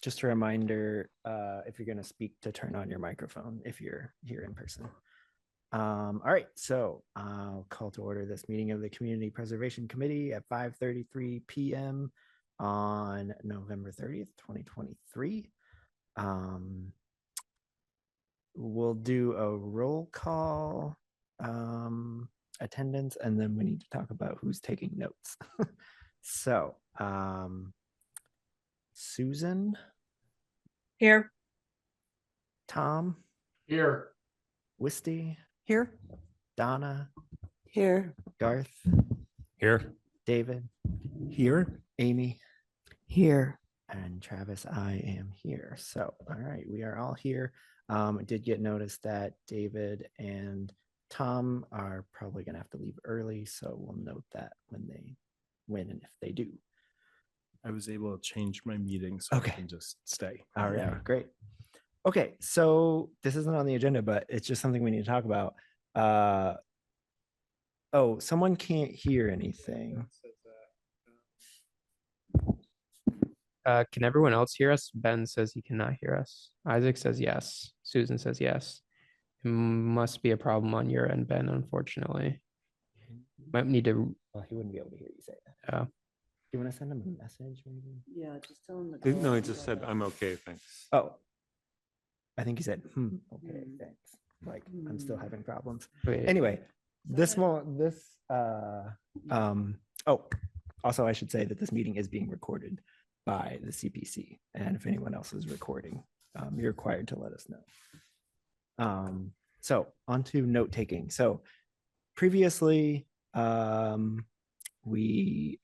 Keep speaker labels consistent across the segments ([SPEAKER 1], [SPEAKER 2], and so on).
[SPEAKER 1] just a reminder, if you're going to speak, to turn on your microphone if you're here in person. All right, so I'll call to order this meeting of the Community Preservation Committee at 5:33 p.m. on November 30th, 2023. We'll do a roll call attendance, and then we need to talk about who's taking notes. So, Susan?
[SPEAKER 2] Here.
[SPEAKER 1] Tom?
[SPEAKER 3] Here.
[SPEAKER 1] Wisty?
[SPEAKER 2] Here.
[SPEAKER 1] Donna?
[SPEAKER 2] Here.
[SPEAKER 1] Garth?
[SPEAKER 3] Here.
[SPEAKER 1] David?
[SPEAKER 3] Here.
[SPEAKER 1] Amy?
[SPEAKER 2] Here.
[SPEAKER 1] And Travis, I am here. So, all right, we are all here. I did get notice that David and Tom are probably going to have to leave early, so we'll note that when and if they do.
[SPEAKER 3] I was able to change my meeting, so
[SPEAKER 1] Okay.
[SPEAKER 3] I can just stay.
[SPEAKER 1] All right, great. Okay, so this isn't on the agenda, but it's just something we need to talk about. Oh, someone can't hear anything.
[SPEAKER 4] Can everyone else hear us? Ben says he cannot hear us. Isaac says yes. Susan says yes. It must be a problem on your end, Ben, unfortunately. Might need to.
[SPEAKER 1] Well, he wouldn't be able to hear you say that.
[SPEAKER 4] Yeah.
[SPEAKER 1] Do you want to send him a message, maybe?
[SPEAKER 2] Yeah, just tell him to
[SPEAKER 3] No, he just said, I'm okay, thanks.
[SPEAKER 1] Oh, I think he said, okay, thanks. Like, I'm still having problems.
[SPEAKER 4] Wait.
[SPEAKER 1] Anyway, also I should say that this meeting is being recorded by the CPC. And if anyone else is recording, you're required to let us know. So on to note taking. So previously, we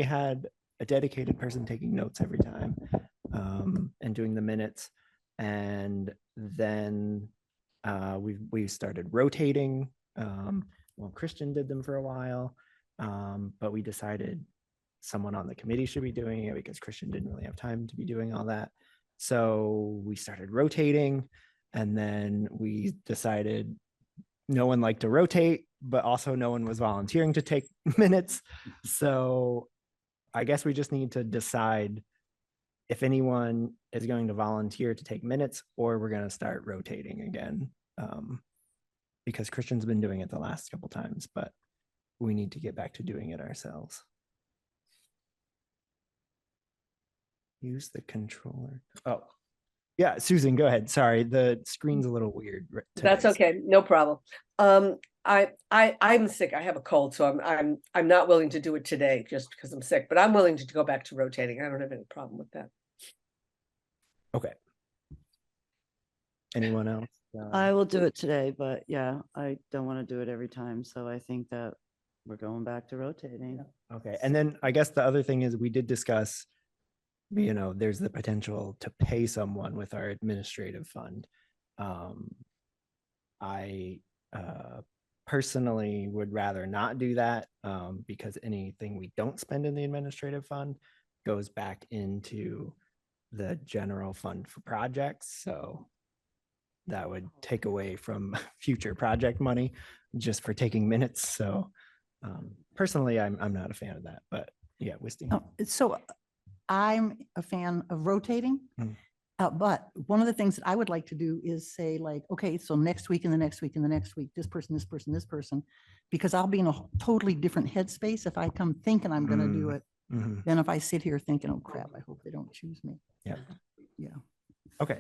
[SPEAKER 1] had a dedicated person taking notes every time and doing the minutes. And then we started rotating. Well, Christian did them for a while, but we decided someone on the committee should be doing it because Christian didn't really have time to be doing all that. So we started rotating, and then we decided no one liked to rotate, but also no one was volunteering to take minutes. So I guess we just need to decide if anyone is going to volunteer to take minutes, or we're going to start rotating again, because Christian's been doing it the last couple times, but we need to get back to doing it ourselves. Use the controller. Oh, yeah, Susan, go ahead. Sorry, the screen's a little weird.
[SPEAKER 2] That's okay, no problem. I'm sick. I have a cold, so I'm not willing to do it today just because I'm sick. But I'm willing to go back to rotating. I don't have any problem with that.
[SPEAKER 1] Okay. Anyone else?
[SPEAKER 5] I will do it today, but yeah, I don't want to do it every time. So I think that we're going back to rotating.
[SPEAKER 1] Okay. And then I guess the other thing is we did discuss, there's the potential to pay someone with our administrative fund. I personally would rather not do that because anything we don't spend in the administrative fund goes back into the general fund for projects. So that would take away from future project money just for taking minutes. So personally, I'm not a fan of that, but yeah, Wisty.
[SPEAKER 6] So I'm a fan of rotating, but one of the things that I would like to do is say like, okay, so next week and the next week and the next week, this person, this person, this person, because I'll be in a totally different headspace if I come thinking I'm going to do it than if I sit here thinking, oh crap, I hope they don't choose me.
[SPEAKER 1] Yeah.
[SPEAKER 6] Yeah.
[SPEAKER 1] Okay.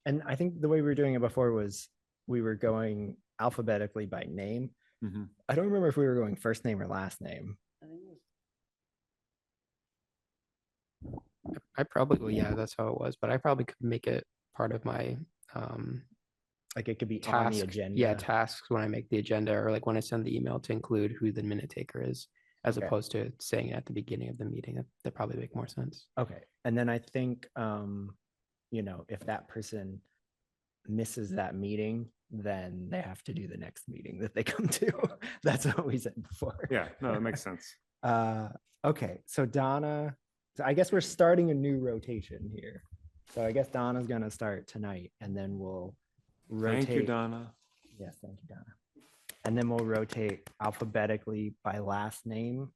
[SPEAKER 1] And I think the way we were doing it before was we were going alphabetically by name. I don't remember if we were going first name or last name.
[SPEAKER 4] I probably, well, yeah, that's how it was, but I probably could make it part of my
[SPEAKER 1] like it could be
[SPEAKER 4] task,
[SPEAKER 1] on the agenda.
[SPEAKER 4] Yeah, tasks when I make the agenda, or like when I send the email to include who the minute taker is, as opposed to saying it at the beginning of the meeting. That probably make more sense.
[SPEAKER 1] Okay. And then I think if that person misses that meeting, then they have to do the next meeting that they come to. That's what we said before.
[SPEAKER 3] Yeah, no, that makes sense.
[SPEAKER 1] Okay, so Donna, so I guess we're starting a new rotation here. So I guess Donna's gonna start tonight, and then we'll rotate.
[SPEAKER 3] Thank you, Donna.
[SPEAKER 1] Yes, thank you, Donna. And then we'll rotate alphabetically by last name,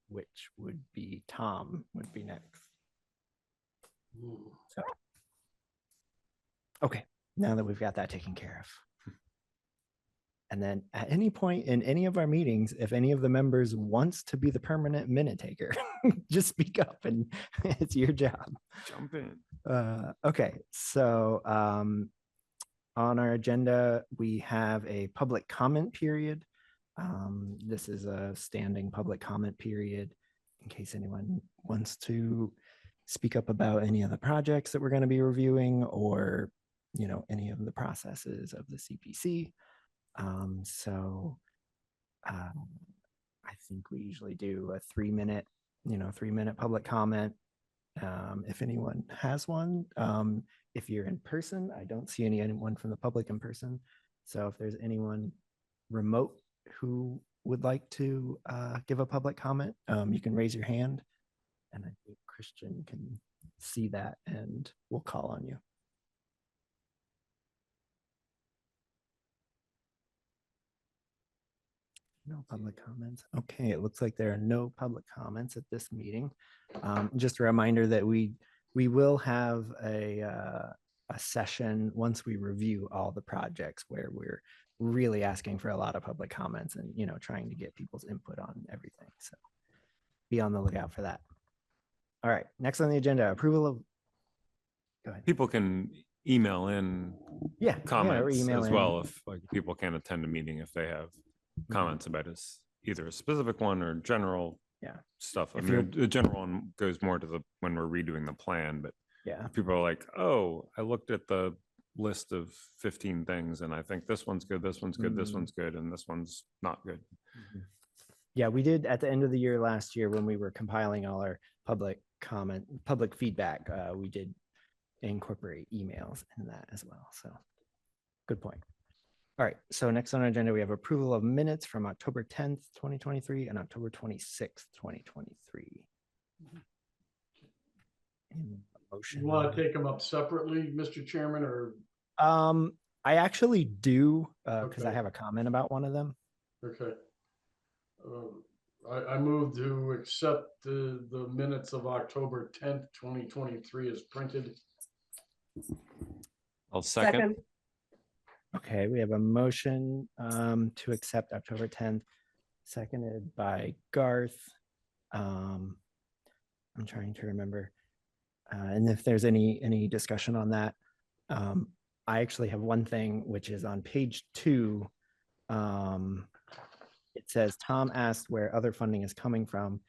[SPEAKER 1] which would be Tom would be next. Okay, now that we've got that taken care of. And then at any point in any of our meetings, if any of the members wants to be the permanent minute taker, just speak up and it's your job.
[SPEAKER 3] Jump in.
[SPEAKER 1] Okay, so on our agenda, we have a public comment period. This is a standing public comment period in case anyone wants to speak up about any of the projects that we're going to be reviewing or, you know, any of the processes of the CPC. I think we usually do a 3-minute, 3-minute public comment. If anyone has one, if you're in person, I don't see anyone from the public in person. So if there's anyone remote who would like to give a public comment, you can raise your hand and I think Christian can see that and we'll call on you. No public comments. Okay, it looks like there are no public comments at this meeting. Just a reminder that we will have a session once we review all the projects where we're really asking for a lot of public comments and, trying to get people's input on everything. So be on the lookout for that. All right, next on the agenda, approval of. Go ahead.
[SPEAKER 3] People can email in
[SPEAKER 1] Yeah, or
[SPEAKER 3] comments
[SPEAKER 1] email
[SPEAKER 3] as
[SPEAKER 1] in.
[SPEAKER 3] well if like people can't attend a meeting if they have comments about either a specific one or general stuff. I
[SPEAKER 1] If
[SPEAKER 3] mean, the general one goes more to when we're redoing the plan, but
[SPEAKER 1] Yeah.
[SPEAKER 3] if people are like, oh, I looked at the list of 15 things and I think this one's good, this one's good, this one's good, and this one's not good.
[SPEAKER 1] Yeah, we did at the end of the year last year when we were compiling all our public feedback, we did incorporate emails in that as well. So good point. All right, so next on our agenda, we have approval of minutes from October 10th, 2023 and October 26th, 2023. Motion.
[SPEAKER 7] You want to take them up separately, Mr. Chairman, or?
[SPEAKER 1] I actually do, because I
[SPEAKER 7] Okay.
[SPEAKER 1] have a comment about one of them.
[SPEAKER 7] Okay. I move to accept the minutes of October 10th, 2023 as printed.
[SPEAKER 3] I'll second.
[SPEAKER 1] Okay, we have a motion to accept October 10th, seconded by Garth. I'm trying to remember. And if there's any discussion on that, I actually have one thing, which is on page 2. It says, Tom asked where other funding is coming from.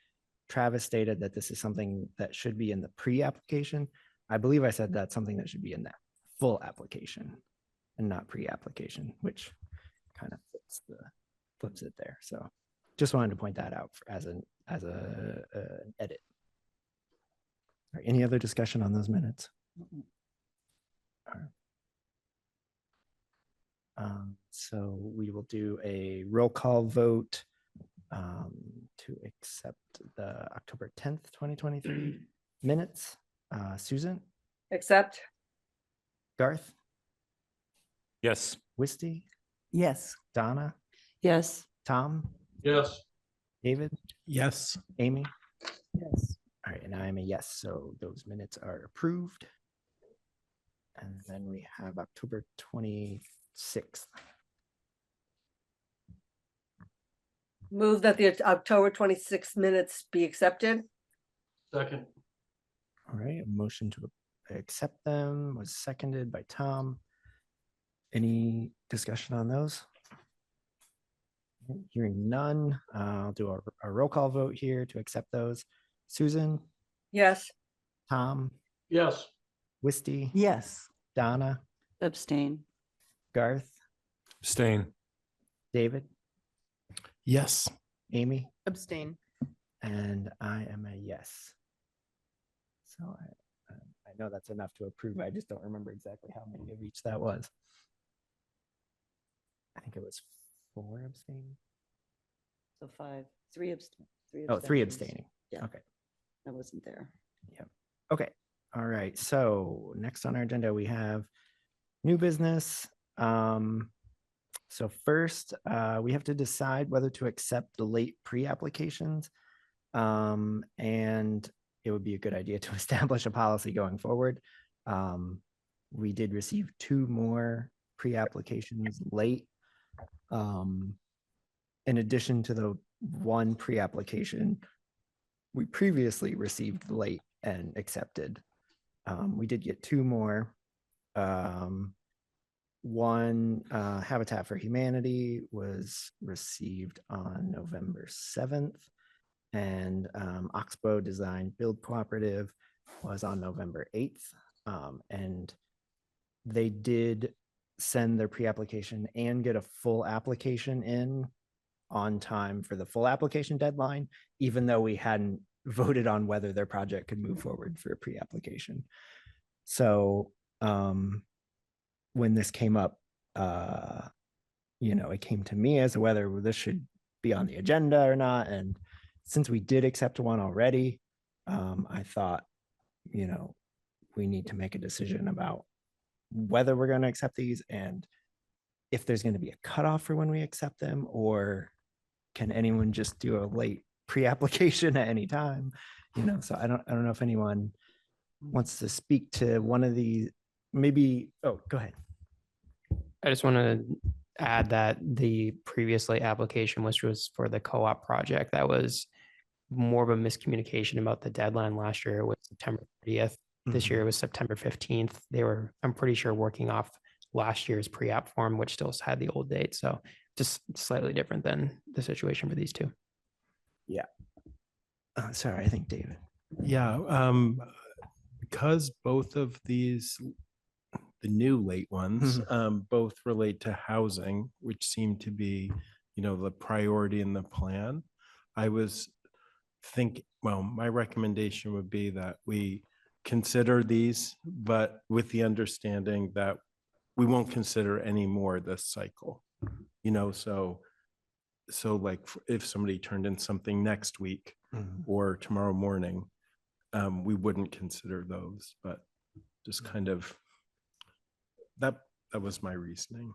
[SPEAKER 1] Travis stated that this is something that should be in the pre-application. I believe I said that's something that should be in that full application and not pre-application, which kind of flips it there. So just wanted to point that out as an edit. All right, any other discussion on those minutes? All right. So we will do a roll call vote to accept the October 10th, 2023 minutes. Susan,
[SPEAKER 2] Accept.
[SPEAKER 1] Garth,
[SPEAKER 3] Yes.
[SPEAKER 1] Wisty,
[SPEAKER 6] Yes.
[SPEAKER 1] Donna,
[SPEAKER 5] Yes.
[SPEAKER 1] Tom,
[SPEAKER 7] Yes.
[SPEAKER 1] David,
[SPEAKER 3] Yes.
[SPEAKER 1] Amy.
[SPEAKER 5] Yes.
[SPEAKER 1] All right, and I am a yes, so those minutes are approved. And then we have October 26th.
[SPEAKER 2] Move that the October 26th minutes be accepted.
[SPEAKER 7] Second.
[SPEAKER 1] All right, a motion to accept them was seconded by Tom. Any discussion on those? Hearing none, I'll do a roll call vote here to accept those. Susan,
[SPEAKER 2] Yes.
[SPEAKER 1] Tom,
[SPEAKER 7] Yes.
[SPEAKER 1] Wisty,
[SPEAKER 6] Yes.
[SPEAKER 1] Donna,
[SPEAKER 5] Abstain.
[SPEAKER 1] Garth,
[SPEAKER 3] Abstain.
[SPEAKER 1] David,
[SPEAKER 3] Yes.
[SPEAKER 1] Amy,
[SPEAKER 4] Abstain.
[SPEAKER 1] and I am a yes. So I know that's enough to approve. I just don't remember exactly how many of each that was. I think it was 4 abstaining.
[SPEAKER 5] So 5, 3 abstain.
[SPEAKER 1] Oh, 3
[SPEAKER 5] abstentions.
[SPEAKER 1] abstaining.
[SPEAKER 5] Yeah.
[SPEAKER 1] Okay.
[SPEAKER 5] I wasn't there.
[SPEAKER 1] Okay. All right. So next on our agenda, we have new business. So first, we have to decide whether to accept the late pre-applications. And it would be a good idea to establish a policy going forward. We did receive 2 more pre-applications late. In addition to the 1 pre-application we previously received late and accepted. We did get 2 more. One, Habitat for Humanity was received on November 7th, and Oxbow Design Build Cooperative was on November 8th. And they did send their pre-application and get a full application in on time for the full application deadline, even though we hadn't voted on whether their project could move forward for a pre-application. So when this came up, it came to me as to whether this should be on the agenda or not. And since we did accept one already, I thought, we need to make a decision about whether we're going to accept these and if there's going to be a cutoff for when we accept them, or can anyone just do a late pre-application at any time? So I don't know if anyone wants to speak to one of these. Maybe, go ahead.
[SPEAKER 4] I just want to add that the previous late application, which was for the co-op project, that was more of a miscommunication about the deadline. Last year it was September 30th. This year it was September 15th. They were, I'm pretty sure, working off last year's pre-app form, which still had the old date. So just slightly different than the situation for these 2.
[SPEAKER 1] Yeah. Sorry, I think David.
[SPEAKER 8] Yeah, because both of these, the new late ones, both relate to housing, which seem to be, the priority in the plan. I was my recommendation would be that we consider these, but with the understanding that we won't consider any more this cycle. So like if somebody turned in something next week or tomorrow morning, we wouldn't consider those, but just kind of that was my reasoning.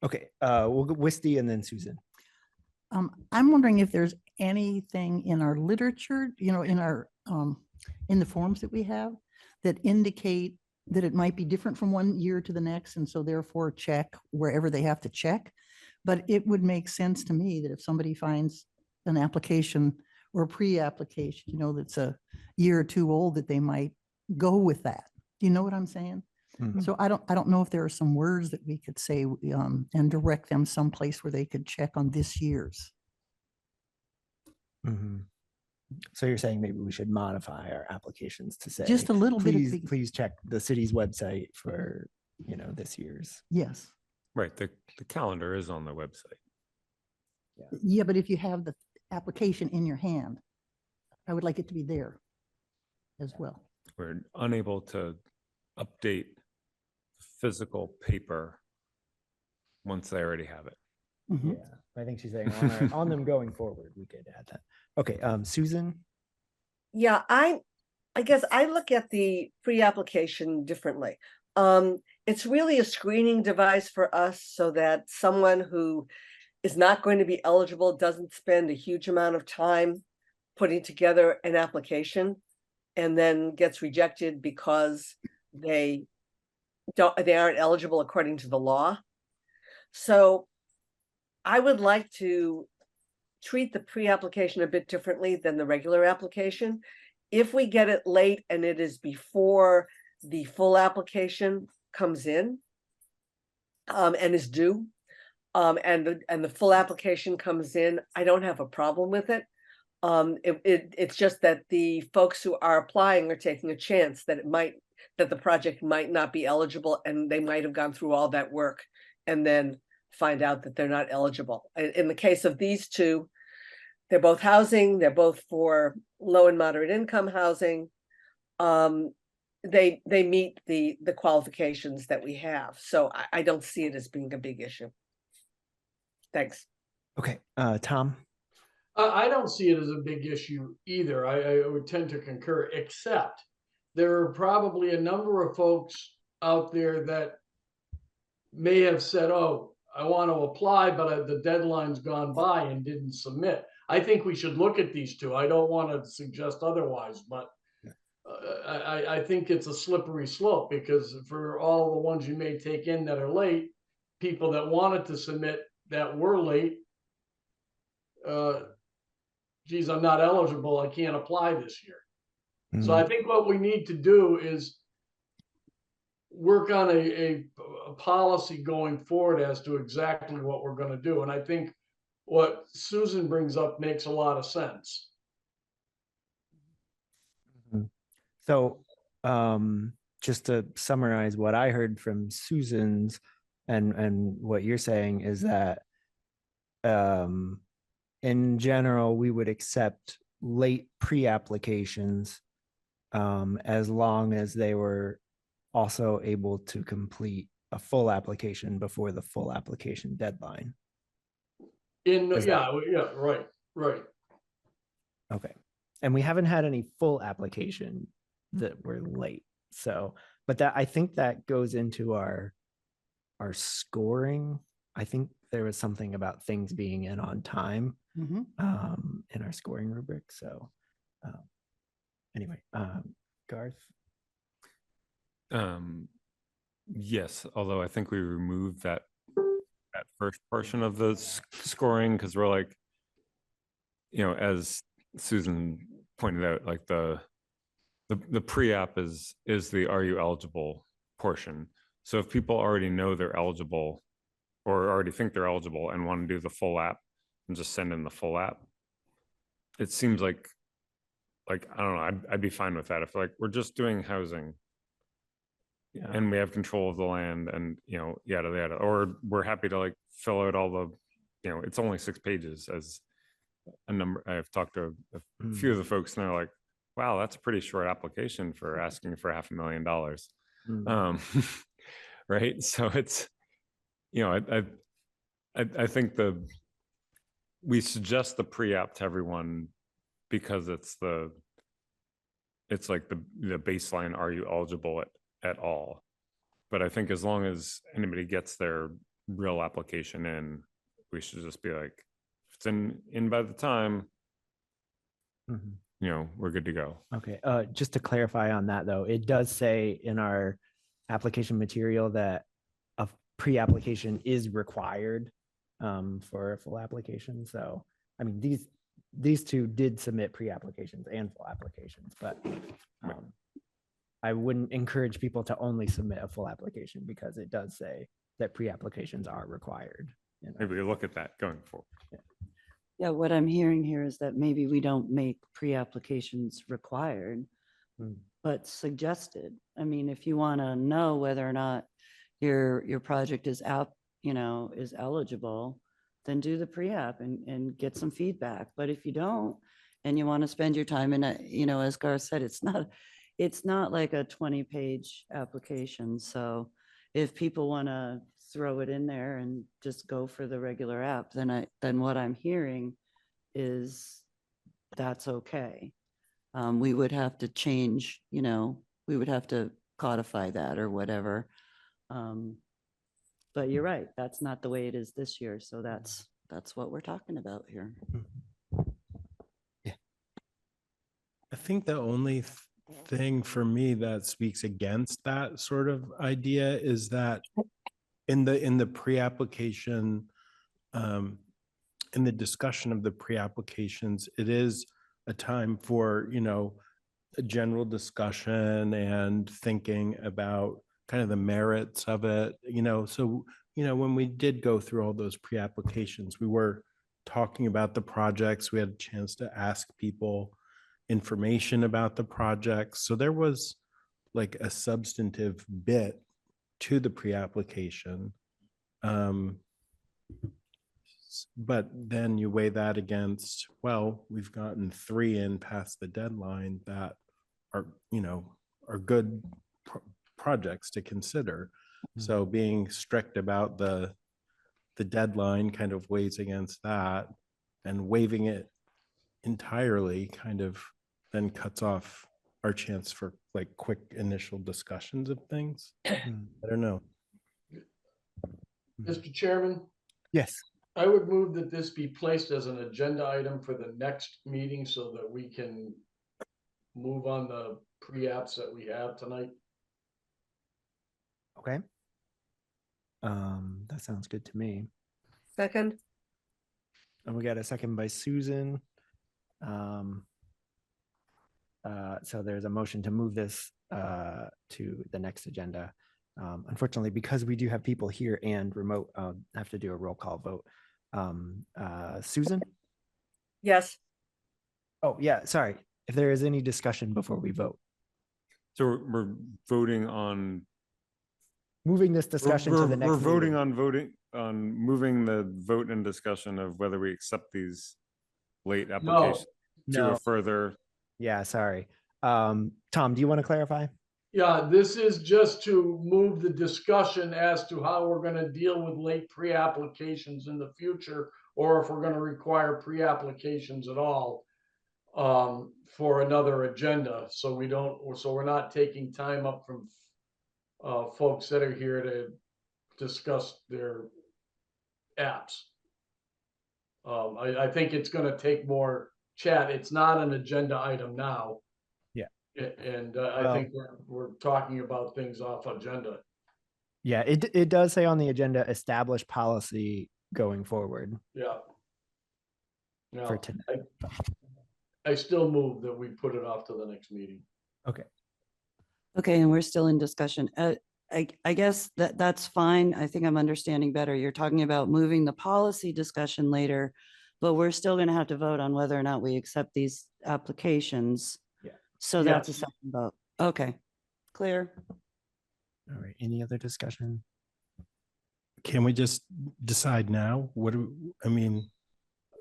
[SPEAKER 1] Okay. We'll go Wisty and then Susan.
[SPEAKER 6] I'm wondering if there's anything in our literature, in our, in the forms that we have that indicate that it might be different from one year to the next. And so therefore check wherever they have to check. But it would make sense to me that if somebody finds an application or pre-application, that's a year or 2 old, that they might go with that. Do you know what I'm saying? So I don't know if there are some words that we could say and direct them someplace where they could check on this year's.
[SPEAKER 1] So you're saying maybe we should modify our applications to say
[SPEAKER 6] Just a little bit of
[SPEAKER 1] please check the city's website for this year's.
[SPEAKER 6] Yes.
[SPEAKER 3] Right, the calendar is on the website.
[SPEAKER 6] Yeah, but if you have the application in your hand, I would like it to be there as well.
[SPEAKER 3] We're unable to update physical paper once they already have it.
[SPEAKER 6] Mhm.
[SPEAKER 1] Yeah, I think she's saying on them going forward, we could add that. Okay, Susan.
[SPEAKER 2] Yeah, I guess I look at the pre-application differently. It's really a screening device for us so that someone who is not going to be eligible doesn't spend a huge amount of time putting together an application and then gets rejected because they aren't eligible according to the law. So I would like to treat the pre-application a bit differently than the regular application. If we get it late and it is before the full application comes in and is due, and the full application comes in, I don't have a problem with it. It's just that the folks who are applying are taking a chance that the project might not be eligible, and they might have gone through all that work and then find out that they're not eligible. In the case of these 2, they're both housing, they're both for low and moderate income housing. They meet the qualifications that we have. So I don't see it as being a big issue. Thanks.
[SPEAKER 1] Okay, Tom.
[SPEAKER 7] I don't see it as a big issue either. I would tend to concur, except there are probably a number of folks out there that may have said, oh, I want to apply, but the deadline's gone by and didn't submit. I think we should look at these two. I don't want to suggest otherwise, but I think it's a slippery slope, because for all the ones you may take in that are late, people that wanted to submit that were late, geez, I'm not eligible, I can't apply this year. So I think what we need to do is work on a policy going forward as to exactly what we're going to do. And I think what Susan brings up makes a lot of sense.
[SPEAKER 1] So just to summarize what I heard from Susan's and what you're saying is that in general, we would accept late pre-applications as long as they were also able to complete a full application before the full application deadline.
[SPEAKER 7] Yeah, right.
[SPEAKER 1] Okay. And we haven't had any full application that were late. So, but that, I think that goes into our scoring. I think there was something about things being in on time
[SPEAKER 6] Mhm.
[SPEAKER 1] in our scoring rubric. So anyway, Garth.
[SPEAKER 3] Yes, although I think we removed that first portion of the scoring, because we're like, as Susan pointed out, like the pre-app is the are you eligible portion. So if people already know they're eligible or already think they're eligible and want to do the full app and just send in the full app, it seems like I don't know, I'd be fine with that. If like we're just doing housing,
[SPEAKER 1] Yeah.
[SPEAKER 3] and we have control of the land and, yada, yada, or we're happy to like fill out all the, it's only 6 pages as a number. I've talked to a few of the folks and they're like, wow, that's a pretty short application for asking for $500,000. Right. So it's, I think we suggest the pre-app to everyone because it's like the baseline, are you eligible at all? But I think as long as anybody gets their real application in, we should just be like, if it's in by the time, we're good to go.
[SPEAKER 1] Okay. Just to clarify on that though, it does say in our application material that a pre-application is required for a full application. So, I mean, these two did submit pre-applications and full applications, but I wouldn't encourage people to only submit a full application because it does say that pre-applications are required.
[SPEAKER 3] Maybe we look at that going forward.
[SPEAKER 5] Yeah, what I'm hearing here is that maybe we don't make pre-applications required, but suggested. I mean, if you want to know whether or not your project is out, is eligible, then do the pre-app and get some feedback. But if you don't, and you want to spend your time in as Garth said, it's not like a 20-page application. So if people want to throw it in there and just go for the regular app, then what I'm hearing is that's okay. We would have to change, we would have to codify that or whatever. But you're right, that's not the way it is this year. So that's what we're talking about here.
[SPEAKER 1] Yeah.
[SPEAKER 8] I think the only thing for me that speaks against that sort of idea is that in the pre-application, in the discussion of the pre-applications, it is a time for, a general discussion and thinking about kind of the merits of it, so, when we did go through all those pre-applications, we were talking about the projects, we had a chance to ask people information about the projects. So there was like a substantive bit to the pre-application. But then you weigh that against, well, we've gotten 3 in past the deadline that are, are good projects to consider. So being strict about the deadline kind of weighs against that, and waiving it entirely kind of then cuts off our chance for like quick initial discussions of things. I don't know.
[SPEAKER 7] Mr. Chairman,
[SPEAKER 1] Yes.
[SPEAKER 7] I would move that this be placed as an agenda item for the next meeting so that we can move on the pre-apps that we have tonight.
[SPEAKER 1] Okay. That sounds good to me.
[SPEAKER 2] Second,
[SPEAKER 1] And we got a second by Susan. So there's a motion to move this to the next agenda. Unfortunately, because we do have people here and remote, I have to do a roll call vote. Susan?
[SPEAKER 2] yes,
[SPEAKER 1] Oh, yeah, sorry. If there is any discussion before we vote,
[SPEAKER 3] So we're voting on.
[SPEAKER 1] moving this discussion to the next
[SPEAKER 3] We're voting
[SPEAKER 1] meeting.
[SPEAKER 3] on moving the vote and discussion of whether we accept these late applications to
[SPEAKER 1] No.
[SPEAKER 3] a further.
[SPEAKER 1] Yeah, sorry. Tom, do you want to clarify?
[SPEAKER 7] Yeah, this is just to move the discussion as to how we're gonna deal with late pre-applications in the future, or if we're gonna require pre-applications at all for another agenda, so we're not taking time up from folks that are here to discuss their apps. I think it's gonna take more chat. It's not an agenda item now.
[SPEAKER 1] Yeah.
[SPEAKER 7] And I
[SPEAKER 1] Well-
[SPEAKER 7] think we're talking about things off agenda.
[SPEAKER 1] Yeah, it does say on the agenda, establish policy going forward
[SPEAKER 7] Yeah.
[SPEAKER 1] for
[SPEAKER 7] No,
[SPEAKER 1] tonight.
[SPEAKER 7] I still move that we put it off to the next meeting.
[SPEAKER 1] Okay.
[SPEAKER 5] Okay, and we're still in discussion. I guess that's fine. I think I'm understanding better. You're talking about moving the policy discussion later, but we're still gonna have to vote on whether or not we accept these applications.
[SPEAKER 1] Yeah.
[SPEAKER 5] So that's a
[SPEAKER 7] Yes.
[SPEAKER 5] second vote. Okay, clear.
[SPEAKER 1] All right. Any other discussion?
[SPEAKER 8] Can we just decide now? I mean,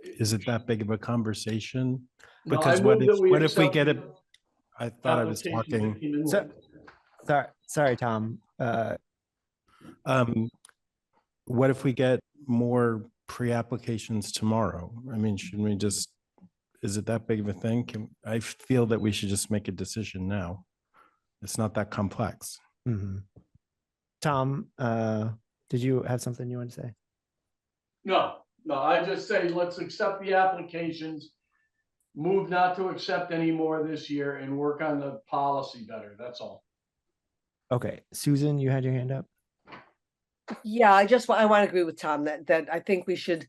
[SPEAKER 8] is it that big of a conversation?
[SPEAKER 7] No, I
[SPEAKER 8] Because
[SPEAKER 7] move that
[SPEAKER 8] what if we
[SPEAKER 7] accept
[SPEAKER 8] get
[SPEAKER 7] the
[SPEAKER 8] it? I thought I was
[SPEAKER 7] applications that
[SPEAKER 8] talking,
[SPEAKER 7] came in
[SPEAKER 1] So-
[SPEAKER 7] late.
[SPEAKER 1] Sorry, Tom.
[SPEAKER 8] what if we get more pre-applications tomorrow? I mean, shouldn't we just, is it that big of a thing? I feel that we should just make a decision now. It's not that complex.
[SPEAKER 1] Mhm. Tom, did you have something you want to say?
[SPEAKER 7] No, I just say, let's accept the applications. Move not to accept any more this year and work on the policy better. That's all.
[SPEAKER 1] Okay, Susan, you had your hand up.
[SPEAKER 2] yeah, I want to agree with Tom that I think we should,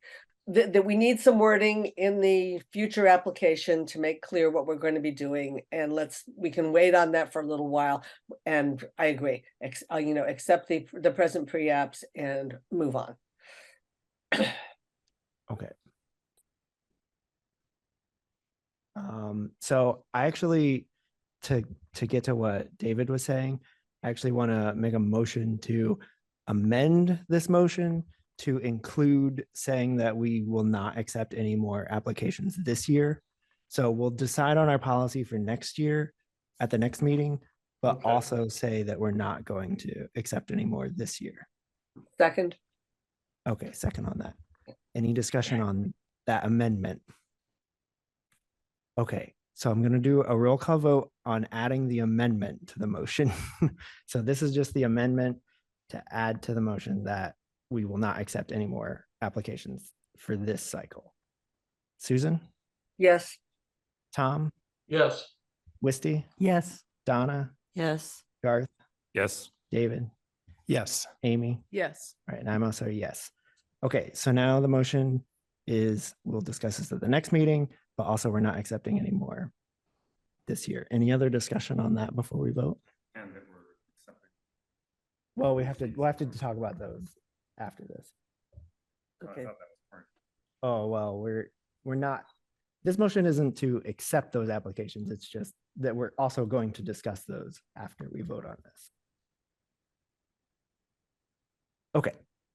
[SPEAKER 2] that we need some wording in the future application to make clear what we're going to be doing. And we can wait on that for a little while. And I agree, accept the present pre-apps and move on.
[SPEAKER 1] Okay. So I actually, to get to what David was saying, I actually want to make a motion to amend this motion to include saying that we will not accept any more applications this year. So we'll decide on our policy for next year at the next meeting, but
[SPEAKER 7] Okay.
[SPEAKER 1] also say that we're not going to accept any more this year.
[SPEAKER 2] Second,
[SPEAKER 1] Okay, second on that. Any discussion on that amendment? Okay, so I'm gonna do a roll call vote on adding the amendment to the motion. So this is just the amendment to add to the motion that we will not accept any more applications for this cycle. Susan,
[SPEAKER 2] yes,
[SPEAKER 1] Tom,
[SPEAKER 7] Yes,
[SPEAKER 1] Wisty,
[SPEAKER 6] yes,
[SPEAKER 1] Donna,
[SPEAKER 5] Yes,
[SPEAKER 1] Garth,
[SPEAKER 3] Yes.
[SPEAKER 1] David,
[SPEAKER 8] Yes.
[SPEAKER 1] Amy.
[SPEAKER 9] Yes.
[SPEAKER 1] All right, and I'm also a yes. Okay, so now the motion is, we'll discuss this at the next meeting, but also we're not accepting any more this year. Any other discussion on that before we vote?
[SPEAKER 3] And that we're accepting.
[SPEAKER 1] Well, we'll have to talk about those after this.
[SPEAKER 2] okay.
[SPEAKER 1] Oh, well, we're not, this motion isn't to accept those applications. It's just that we're also going to discuss those after we vote on this. Okay,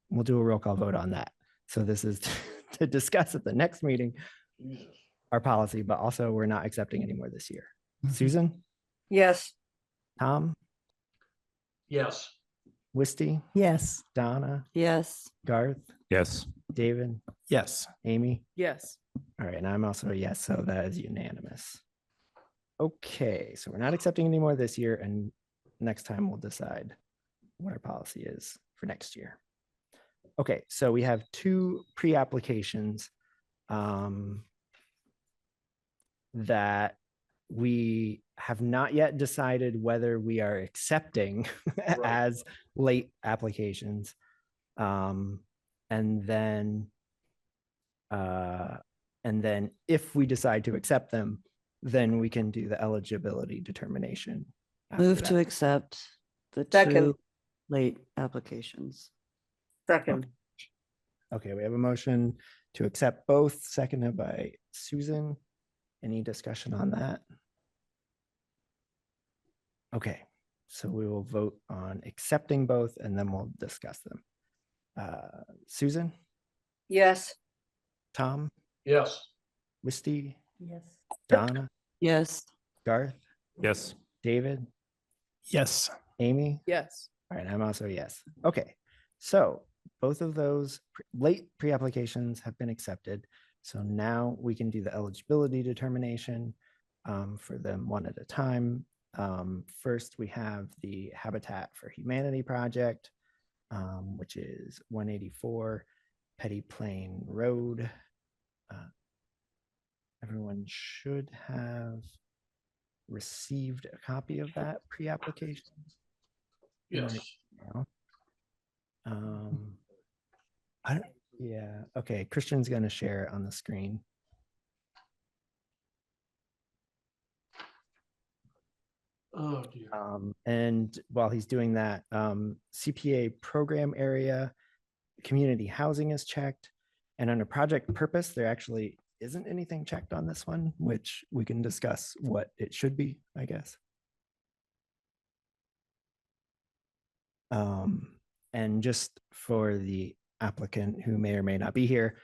[SPEAKER 1] we'll do a roll call vote on that. So this is to discuss at the next meeting
[SPEAKER 7] Jesus.
[SPEAKER 1] our policy, but also we're not accepting any more this year.
[SPEAKER 6] Mhm.
[SPEAKER 1] Susan,
[SPEAKER 2] Yes,
[SPEAKER 1] Tom,
[SPEAKER 7] Yes,
[SPEAKER 1] Wisty,
[SPEAKER 6] yes,
[SPEAKER 1] Donna,
[SPEAKER 5] yes,
[SPEAKER 1] Garth,
[SPEAKER 3] Yes.
[SPEAKER 1] David,
[SPEAKER 8] Yes.
[SPEAKER 1] Amy.
[SPEAKER 9] Yes.
[SPEAKER 1] All right, and I'm also a yes, so that is unanimous. Okay, so we're not accepting any more this year, and next time we'll decide what our policy is for next year. Okay, so we have two pre-applications that we have not yet decided whether we are accepting as late applications. And then if we decide to accept them, then we can do the eligibility determination. after
[SPEAKER 5] Move to
[SPEAKER 1] that.
[SPEAKER 5] accept the
[SPEAKER 2] Second.
[SPEAKER 5] two late applications.
[SPEAKER 2] Second,
[SPEAKER 1] Okay, we have a motion to accept both, seconded by Susan. Any discussion on that? Okay, so we will vote on accepting both and then we'll discuss them. Susan,
[SPEAKER 2] yes.
[SPEAKER 1] Tom,
[SPEAKER 7] Yes.
[SPEAKER 1] Wisty,
[SPEAKER 6] Yes.
[SPEAKER 1] Donna,
[SPEAKER 5] Yes.
[SPEAKER 1] Garth,
[SPEAKER 3] Yes.
[SPEAKER 1] David,
[SPEAKER 8] Yes.
[SPEAKER 1] Amy?
[SPEAKER 4] Yes.
[SPEAKER 1] All right, I'm also a yes. Okay, so both of those late pre-applications have been accepted. So now we can do the eligibility determination for them one at a time. First, we have the Habitat for Humanity project, which is 184 Petty Plain Road. Everyone should have received a copy of that pre-application.
[SPEAKER 7] Yes.
[SPEAKER 1] Now. I don't, yeah, okay. Christian's going to share it on the screen.
[SPEAKER 7] Oh, dear.
[SPEAKER 1] And while he's doing that, CPA program area, community housing is checked. And under project purpose, there actually isn't anything checked on this one, which we can discuss what it should be, I guess. And just for the applicant who may or may not be here,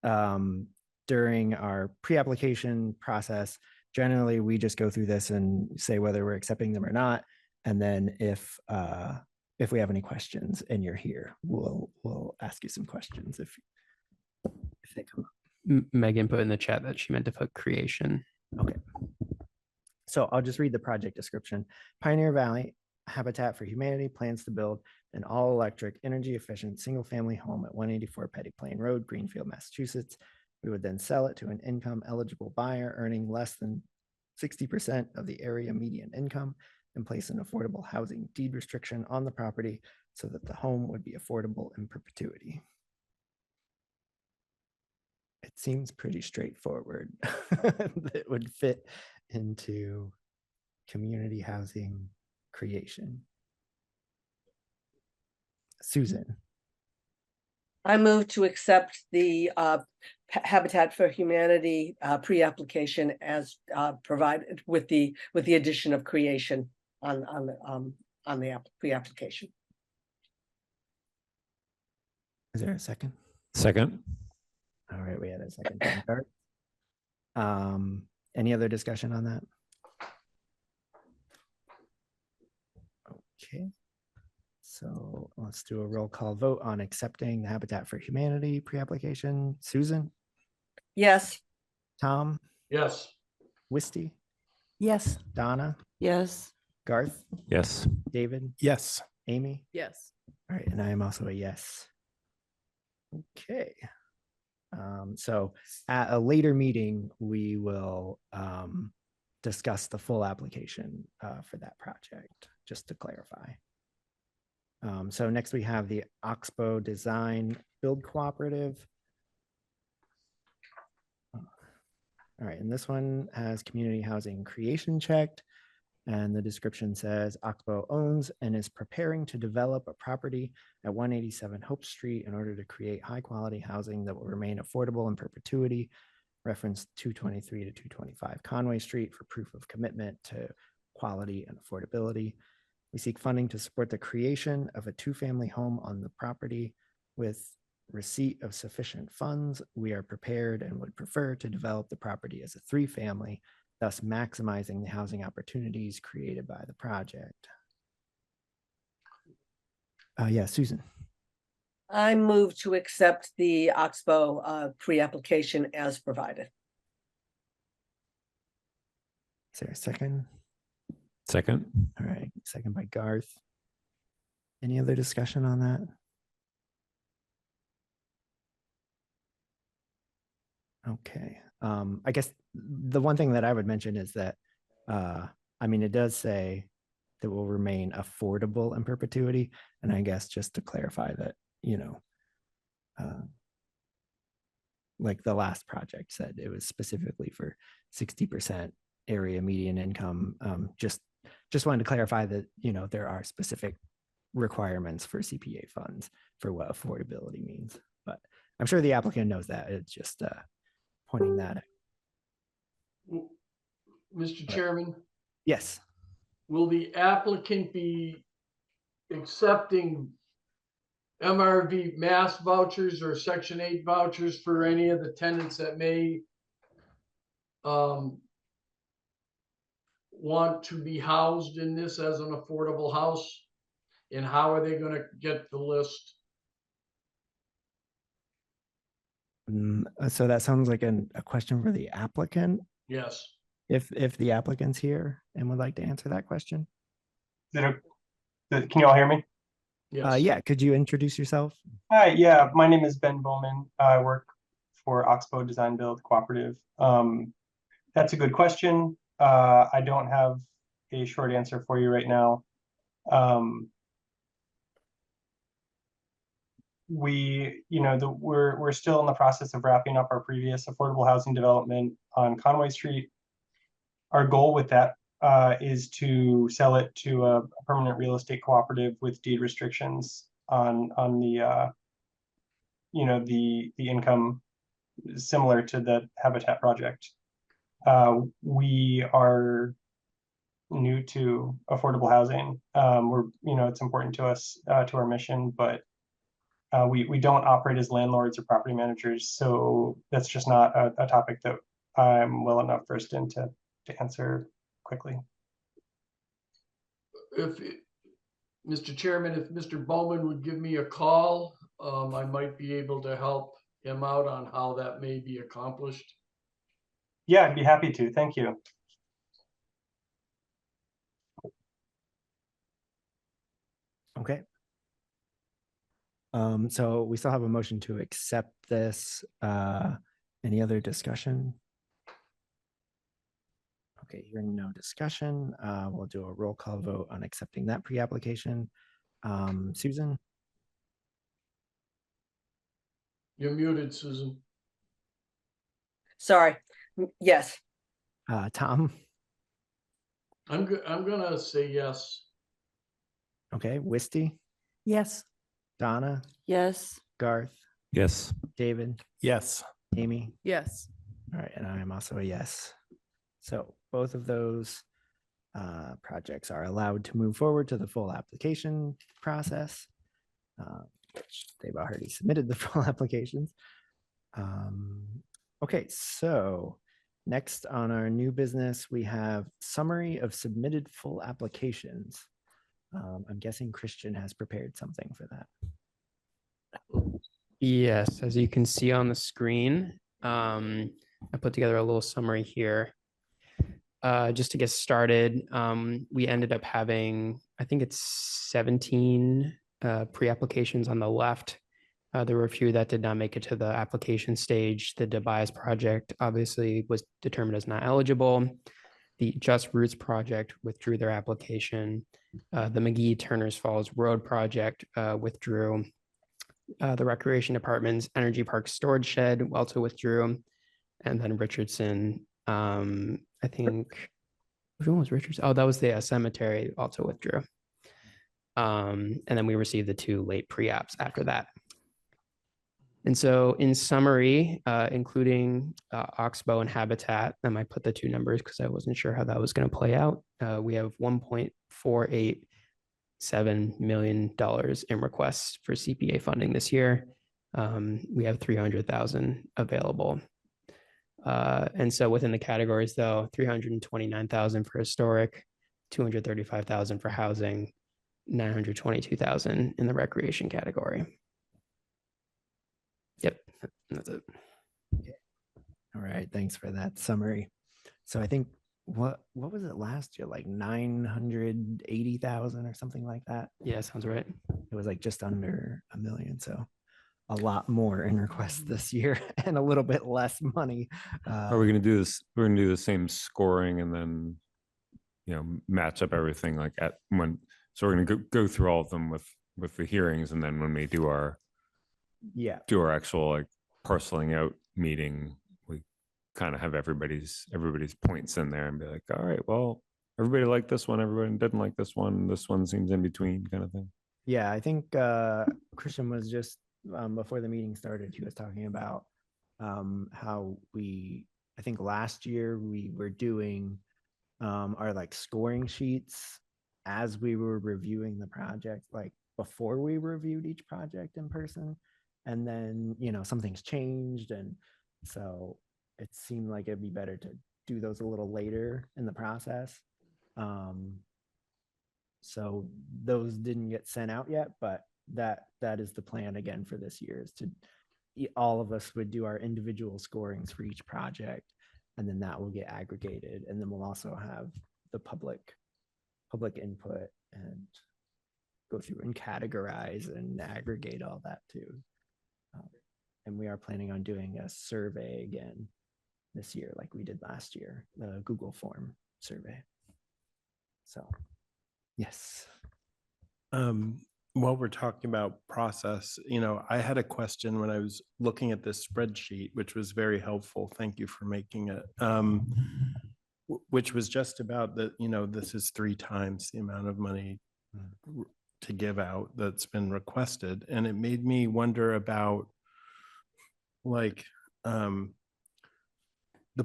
[SPEAKER 1] during our pre-application process, generally we just go through this and say whether we're accepting them or not. And then if we have any questions and you're here, we'll ask you some questions if they come up.
[SPEAKER 4] Megan put in the chat that she meant to put creation.
[SPEAKER 1] Okay. So I'll just read the project description. Pioneer Valley Habitat for Humanity plans to build an all-electric, energy-efficient, single-family home at 184 Petty Plain Road, Greenfield, Massachusetts. We would then sell it to an income-eligible buyer earning less than 60% of the area median income and place an affordable housing deed restriction on the property so that the home would be affordable in perpetuity. It seems pretty straightforward. That would fit into community housing creation. Susan.
[SPEAKER 2] I move to accept the Habitat for Humanity pre-application as provided with the addition of creation on the pre-application.
[SPEAKER 1] Is there a second?
[SPEAKER 3] Second.
[SPEAKER 1] All right, we had a second. From Bert. Any other discussion on that? Okay. So let's do a roll call vote on accepting the Habitat for Humanity pre-application. Susan,
[SPEAKER 2] Yes.
[SPEAKER 1] Tom,
[SPEAKER 7] Yes.
[SPEAKER 1] Wisty,
[SPEAKER 6] Yes.
[SPEAKER 1] Donna,
[SPEAKER 5] Yes.
[SPEAKER 1] Garth,
[SPEAKER 3] Yes.
[SPEAKER 1] David,
[SPEAKER 8] Yes.
[SPEAKER 1] Amy.
[SPEAKER 4] Yes.
[SPEAKER 1] All right, and I am also a yes. Okay. So at a later meeting, we will discuss the full application for that project, just to clarify. So next we have the Oxbow Design Build Cooperative. All right, and this one has community housing creation checked. And the description says Oxbow owns and is preparing to develop a property at 187 Hope Street in order to create high quality housing that will remain affordable in perpetuity. Reference 223 to 225 Conway Street for proof of commitment to quality and affordability. We seek funding to support the creation of a two-family home on the property. With receipt of sufficient funds, we are prepared and would prefer to develop the property as a three-family, thus maximizing the housing opportunities created by the project. Yeah, Susan.
[SPEAKER 2] I move to accept the Oxbow pre-application as provided.
[SPEAKER 1] Is there a second?
[SPEAKER 3] Second.
[SPEAKER 1] All right, second by Garth. Any other discussion on that? Okay. I guess the one thing that I would mention is that, I mean, it does say that will remain affordable in perpetuity. And I guess just to clarify that, like the last project said, it was specifically for 60% area median income. Just wanted to clarify that, there are specific requirements for CPA funds for what affordability means. But I'm sure the applicant knows that. It's just pointing that out.
[SPEAKER 7] Mr. Chairman,
[SPEAKER 1] Yes.
[SPEAKER 7] will the applicant be accepting MRV mass vouchers or Section 8 vouchers for any of the tenants that may want to be housed in this as an affordable house? And how are they going to get the list?
[SPEAKER 1] So that sounds like a question for the applicant.
[SPEAKER 7] Yes.
[SPEAKER 1] If the applicant's here and would like to answer that question.
[SPEAKER 9] Can you all hear me?
[SPEAKER 7] Yes.
[SPEAKER 1] Yeah, could you introduce yourself?
[SPEAKER 9] Hi, yeah, my name is Ben Bowman. I work for Oxbow Design Build Cooperative. That's a good question. I don't have a short answer for you right now. We're still in the process of wrapping up our previous affordable housing development on Conway Street. Our goal with that is to sell it to a permanent real estate cooperative with deed restrictions on the the income similar to the Habitat project. We are new to affordable housing. It's important to us, to our mission, but we don't operate as landlords or property managers, so that's just not a topic that I'm well enough versed in to answer quickly.
[SPEAKER 7] Mr. Chairman, if Mr. Bowman would give me a call, I might be able to help him out on how that may be accomplished.
[SPEAKER 9] Yeah, I'd be happy to. Thank you.
[SPEAKER 1] Okay. So we still have a motion to accept this. Any other discussion? Okay, hearing no discussion, we'll do a roll call vote on accepting that pre-application. Susan?
[SPEAKER 7] You're muted, Susan.
[SPEAKER 2] Sorry. Yes.
[SPEAKER 1] Tom?
[SPEAKER 7] I'm gonna say yes.
[SPEAKER 1] Okay, Wisty?
[SPEAKER 6] Yes.
[SPEAKER 1] Donna?
[SPEAKER 5] Yes.
[SPEAKER 1] Garth?
[SPEAKER 3] Yes.
[SPEAKER 1] David?
[SPEAKER 8] Yes.
[SPEAKER 1] Amy?
[SPEAKER 5] Yes.
[SPEAKER 1] All right, and I am also a yes. So both of those projects are allowed to move forward to the full application process, which they've already submitted the full applications. Okay, so next on our new business, we have summary of submitted full applications. I'm guessing Christian has prepared something for that.
[SPEAKER 4] Yes, as you can see on the screen, I put together a little summary here. Just to get started, we ended up having, I think it's 17 pre-applications on the left. There were a few that did not make it to the application stage. The Tobias project obviously was determined as not eligible. The Just Roots project withdrew their application. The McGee Turners Falls Road project withdrew. The Recreation Department's Energy Park Storage Shed also withdrew. And then Richardson, I think, which one was Richardson? Oh, that was the cemetery, also withdrew. And then we received the 2 late pre-apps after that. And so in summary, including Oxbow and Habitat, I might put the 2 numbers because I wasn't sure how that was going to play out. We have $1.487 million in requests for CPA funding this year. We have 300,000 available. And so within the categories, though, 329,000 for historic, 235,000 for housing, 922,000 in the recreation category. Yep, that's it.
[SPEAKER 1] All right, thanks for that summary. So I think what was it last year? Like 980,000 or something like that.
[SPEAKER 4] Yeah, sounds right.
[SPEAKER 1] It was like just under $1 million. So a lot more in requests this year and a little bit less money.
[SPEAKER 3] Are we gonna do this? We're gonna do the same scoring and then, match up everything like at when, so we're gonna go through all of them with the hearings, and then when we do our
[SPEAKER 1] Yeah,
[SPEAKER 3] actual like parceling out meeting, we kind of have everybody's points in there and be like, all right, well, everybody liked this one, everybody didn't like this one seems in between kind of thing.
[SPEAKER 1] yeah. I think Christian was just before the meeting started, he was talking about how I think last year we were doing our like scoring sheets as we were reviewing the project, like before we reviewed each project in person. And then, some things changed. And so it seemed like it'd be better to do those a little later in the process. So those didn't get sent out yet, but that is the plan again for this year, is to all of us would do our individual scorings for each project, and then that will get aggregated, and then we'll also have the public input and go through and categorize and aggregate all that too. And we are planning on doing a survey again this year like we did last year, the Google form survey. So yes.
[SPEAKER 8] While we're talking about process, I had a question when I was looking at this spreadsheet, which was very helpful. Thank you for making it. Which was just about that, this is 3 times the amount of money to give out that's been requested. And it made me wonder about like the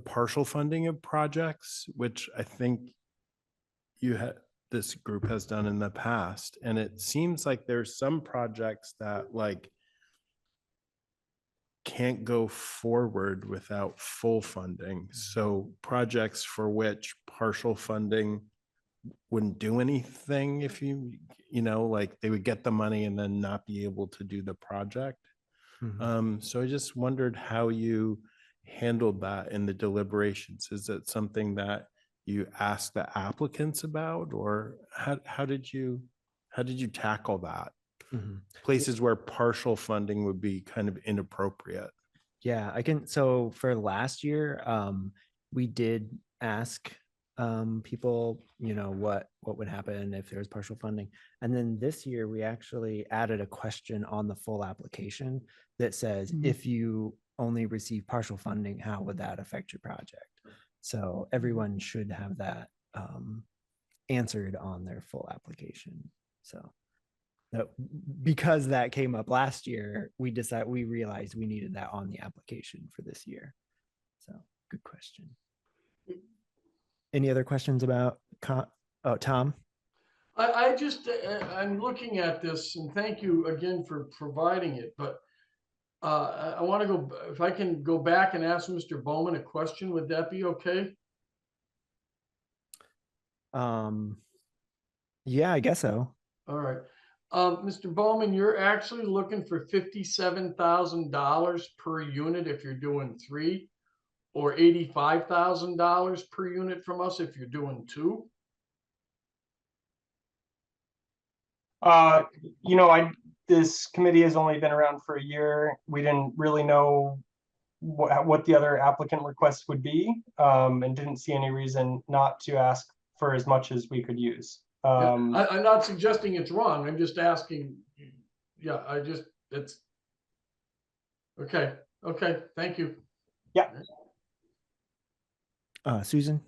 [SPEAKER 8] partial funding of projects, which I think this group has done in the past. And it seems like there's some projects that like can't go forward without full funding. So projects for which partial funding wouldn't do anything if like they would get the money and then not be able to do the project. So I just wondered how you handled that in the deliberations. Is it something that you asked the applicants about, or how did you tackle that? Places where partial funding would be kind of inappropriate.
[SPEAKER 1] Yeah, I can. So for last year, we did ask people, what would happen if there was partial funding. And then this year, we actually added a question on the full application that says, if you only receive partial funding, how would that affect your project? So everyone should have that answered on their full application. So because that came up last year, we realized we needed that on the application for this year. So good question. Any other questions about Tom?
[SPEAKER 7] I'm looking at this, and thank you again for providing it, but I want to go, if I can go back and ask Mr. Bowman a question, would that be okay?
[SPEAKER 1] Yeah, I guess so.
[SPEAKER 7] All right. Mr. Bowman, you're actually looking for $57,000 per unit if you're doing 3, or $85,000 per unit from us if you're doing 2.
[SPEAKER 9] This committee has only been around for a year. We didn't really know what the other applicant requests would be, and didn't see any reason not to ask for as much as we could use.
[SPEAKER 7] I'm not suggesting it's wrong. I'm just asking. Yeah, it's okay. Okay, thank you.
[SPEAKER 9] Yeah.
[SPEAKER 1] Susan?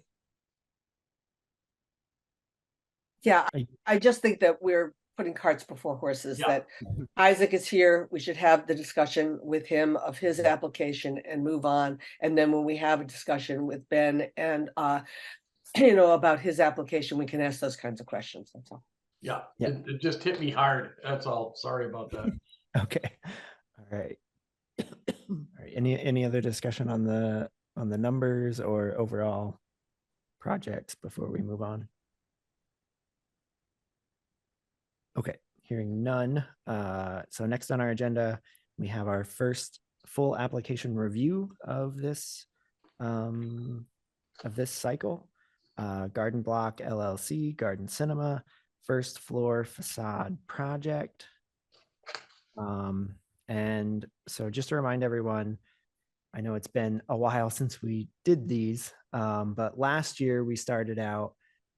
[SPEAKER 2] Yeah, I just think that we're putting carts before horses,
[SPEAKER 7] Yeah.
[SPEAKER 2] that Isaac is here. We should have the discussion with him of his application and move on. And then when we have a discussion with Ben and, about his application, we can ask those kinds of questions. That's all.
[SPEAKER 7] Yeah,
[SPEAKER 1] Yeah.
[SPEAKER 7] It just hit me hard. That's all. Sorry about that.
[SPEAKER 1] Okay. All right. All right. Any other discussion on the numbers or overall projects before we move on? Okay, hearing none. So next on our agenda, we have our first full application review of this cycle. Garden Block LLC, Garden Cinema, first floor facade project. And so just to remind everyone, I know it's been a while since we did these, but last year we started out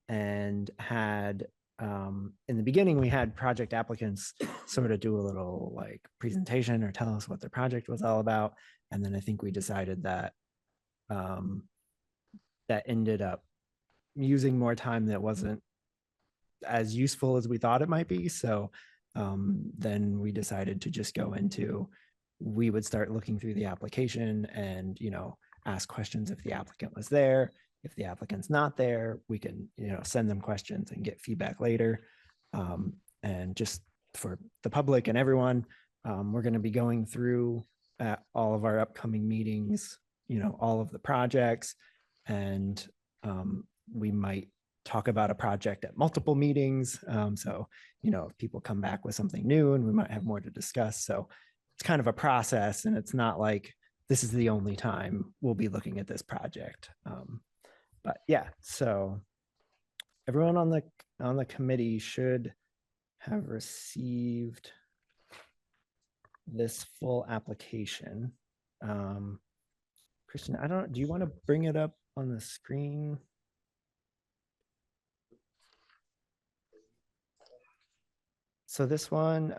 [SPEAKER 1] and had, in the beginning, we had project applicants sort of do a little like presentation or tell us what their project was all about. And then I think we decided that that ended up using more time that wasn't as useful as we thought it might be. So then we decided to just go into, we would start looking through the application and, ask questions if the applicant was there. If the applicant's not there, we can, send them questions and get feedback later. And just for the public and everyone, we're going to be going through at all of our upcoming meetings, all of the projects, and we might talk about a project at multiple meetings. So, if people come back with something new, and we might have more to discuss. So it's kind of a process, and it's not like this is the only time we'll be looking at this project. But yeah, so everyone on the committee should have received this full application. Christian, do you want to bring it up on the screen? So this one,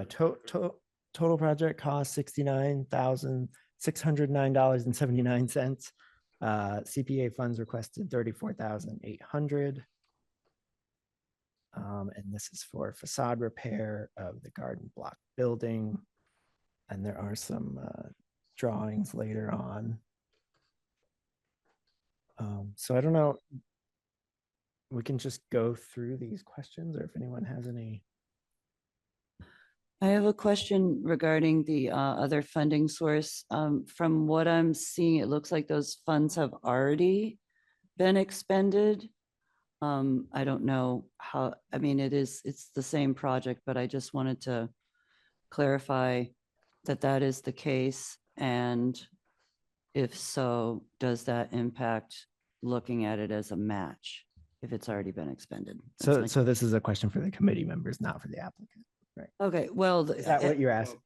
[SPEAKER 1] total project cost $69,609.79. CPA funds requested $34,800. And this is for facade repair of the garden block building. And there are some drawings later on. So I don't know. We can just go through these questions, or if anyone has any.
[SPEAKER 5] I have a question regarding the other funding source. From what I'm seeing, it looks like those funds have already been expended. I don't know how, I mean, it's the same project, but I just wanted to clarify that that is the case. And if so, does that impact looking at it as a match if it's already been expended?
[SPEAKER 1] So this is a question for the committee members, not for the applicant. Right.
[SPEAKER 5] Okay, well.
[SPEAKER 1] Is that what you're asking?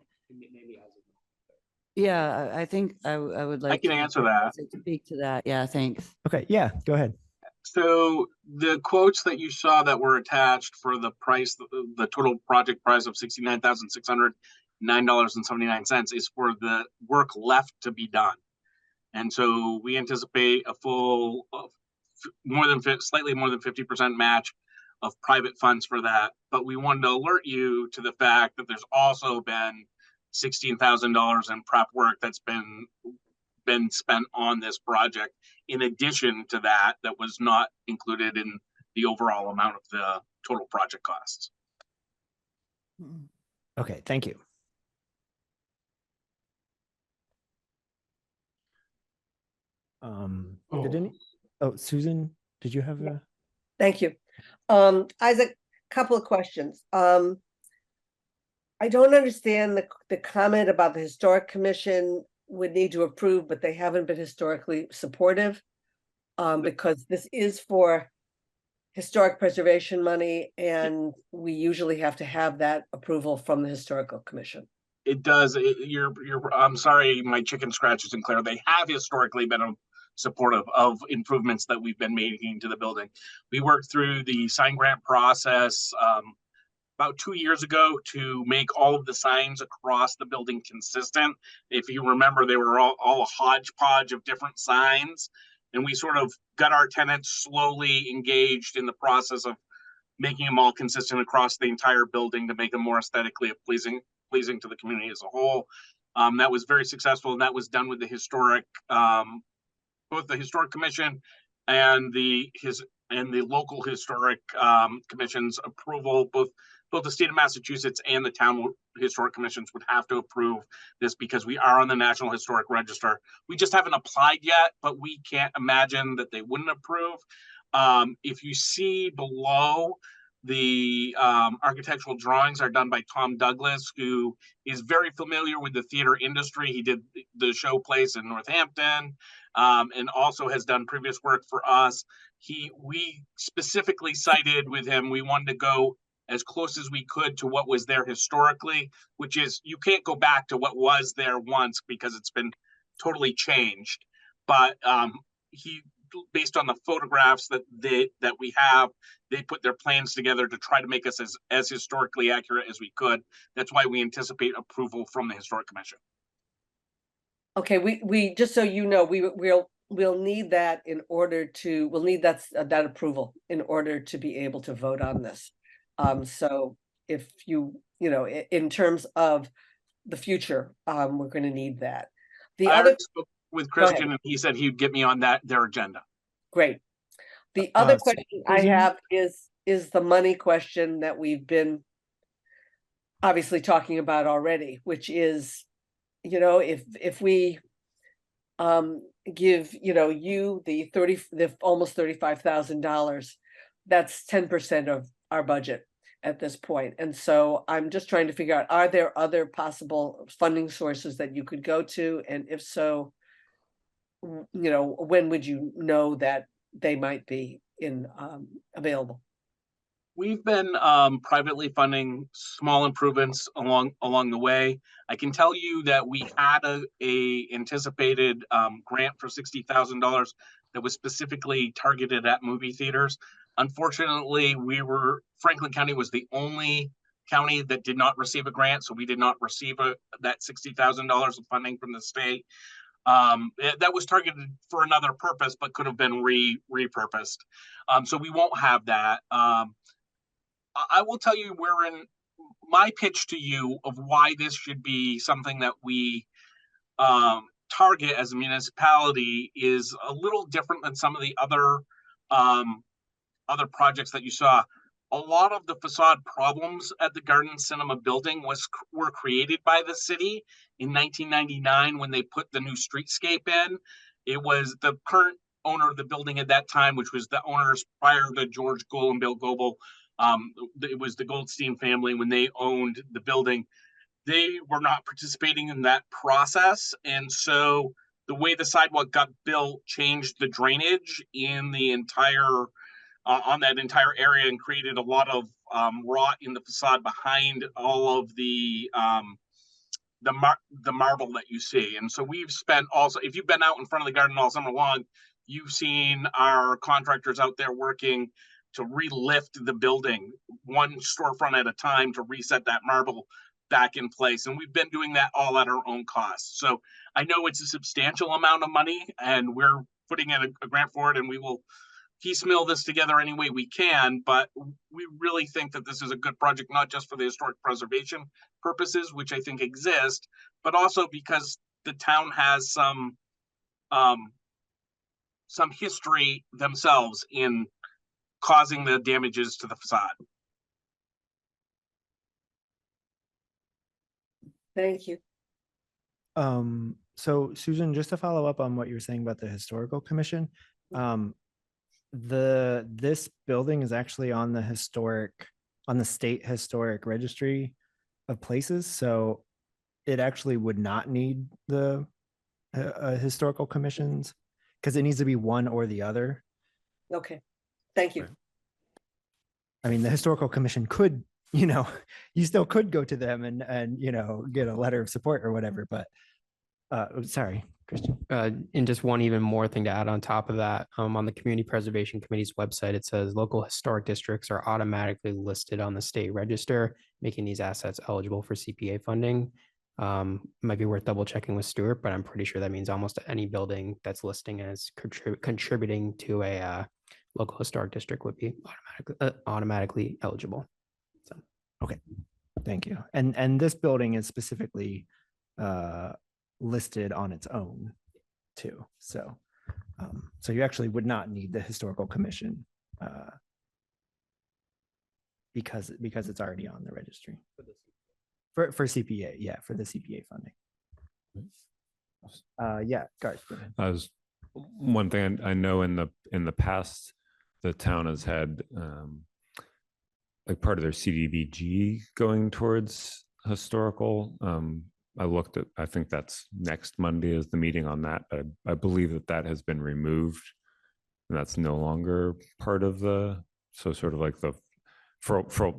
[SPEAKER 5] Yeah, I think I would like.
[SPEAKER 10] I can answer that.
[SPEAKER 5] Speak to that. Yeah, thanks.
[SPEAKER 1] Okay, yeah, go ahead.
[SPEAKER 10] So the quotes that you saw that were attached for the price, the total project price of $69,609.79 is for the work left to be done. And so we anticipate a full slightly more than 50% match of private funds for that. But we wanted to alert you to the fact that there's also been $16,000 in prep work that's been spent on this project in addition to that was not included in the overall amount of the total project costs.
[SPEAKER 1] Okay, thank you. Susan, did you have a?
[SPEAKER 2] Thank you. Isaac, couple of questions. I don't understand the comment about the Historic Commission would need to approve, but they haven't been historically supportive, because this is for historic preservation money, and we usually have to have that approval from the Historical Commission.
[SPEAKER 10] It does. I'm sorry, my chicken scratch isn't clear. They have historically been supportive of improvements that we've been making to the building. We worked through the sign grant process about 2 years ago to make all of the signs across the building consistent. If you remember, they were all a hodgepodge of different signs. And we sort of got our tenants slowly engaged in the process of making them all consistent across the entire building to make them more aesthetically pleasing to the community as a whole. That was very successful, and that was done with the historic, both the Historic Commission and the local historic commission's approval. Both the state of Massachusetts and the town historic commissions would have to approve this because we are on the National Historic Register. We just haven't applied yet, but we can't imagine that they wouldn't approve. If you see below, the architectural drawings are done by Tom Douglas, who is very familiar with the theater industry. He did the show place in Northampton, and also has done previous work for us. We specifically cited with him, we wanted to go as close as we could to what was there historically, which is you can't go back to what was there once because it's been totally changed. But he, based on the photographs that we have, they put their plans together to try to make us as historically accurate as we could. That's why we anticipate approval from the Historic Commission.
[SPEAKER 2] Okay, we just so you know, we'll need that in order to, we'll need that approval in order to be able to vote on this. So if you know, in terms of the future, we're going to need that. The
[SPEAKER 10] I
[SPEAKER 2] other
[SPEAKER 10] spoke with
[SPEAKER 2] Go ahead.
[SPEAKER 10] Christian, and he said he'd get me on their agenda.
[SPEAKER 2] Great. The other
[SPEAKER 8] So
[SPEAKER 2] question I
[SPEAKER 8] Susan?
[SPEAKER 2] have is the money question that we've been obviously talking about already, which is, you know, if we give, you know, you the almost $35,000, that's 10% of our budget at this point. And so I'm just trying to figure out, are there other possible funding sources that you could go to? And if so, you know, when would you know that they might be available?
[SPEAKER 10] We've been privately funding small improvements along the way. I can tell you that we had a anticipated grant for $60,000 that was specifically targeted at movie theaters. Unfortunately, Franklin County was the only county that did not receive a grant, so we did not receive that $60,000 of funding from the state. That was targeted for another purpose, but could have been repurposed. So we won't have that. I will tell you, my pitch to you of why this should be something that we target as a municipality is a little different than some of the other projects that you saw. A lot of the facade problems at the Garden Cinema building were created by the city in 1999 when they put the new streetscape in. It was the current owner of the building at that time, which was the owners prior to George Gould and Bill Goebel. It was the Goldstein family when they owned the building. They were not participating in that process. And so the way the sidewalk got built changed the drainage in the entire, on that entire area, and created a lot of rot in the facade behind all of the marble that you see. And so we've spent also, if you've been out in front of the garden all summer long, you've seen our contractors out there working to relift the building one storefront at a time to reset that marble back in place. And we've been doing that all at our own cost. So I know it's a substantial amount of money, and we're putting in a grant for it, and we will piecemeal this together any way we can. But we really think that this is a good project, not just for the historic preservation purposes, which I think exist, but also because the town has some history themselves in causing the damages to the facade.
[SPEAKER 2] Thank you.
[SPEAKER 1] So Susan, just to follow up on what you were saying about the historical commission, this building is actually on the state historic registry of places, so it actually would not need the historical commissions, because it needs to be one or the other.
[SPEAKER 2] Okay, thank you.
[SPEAKER 1] I mean, the historical commission could, you know, you still could go to them and you know, get a letter of support or whatever, but sorry, Christian.
[SPEAKER 4] And just one even more thing to add on top of that, on the Community Preservation Committee's website, it says local historic districts are automatically listed on the state register, making these assets eligible for CPA funding. Might be worth double checking with Stuart, but I'm pretty sure that means almost any building that's listing as contributing to a local historic district would be automatically eligible. So,
[SPEAKER 1] okay, thank you. And this building is specifically listed on its own too. So, so you actually would not need the historical commission because it's already on the registry for CPA. Yeah, for the CPA funding. Yeah, Garth. Go ahead.
[SPEAKER 3] As one thing I know in the past, the town has had like part of their CDVG going towards historical. I think that's next Monday is the meeting on that, but I believe that has been removed, and that's no longer part of so sort of like for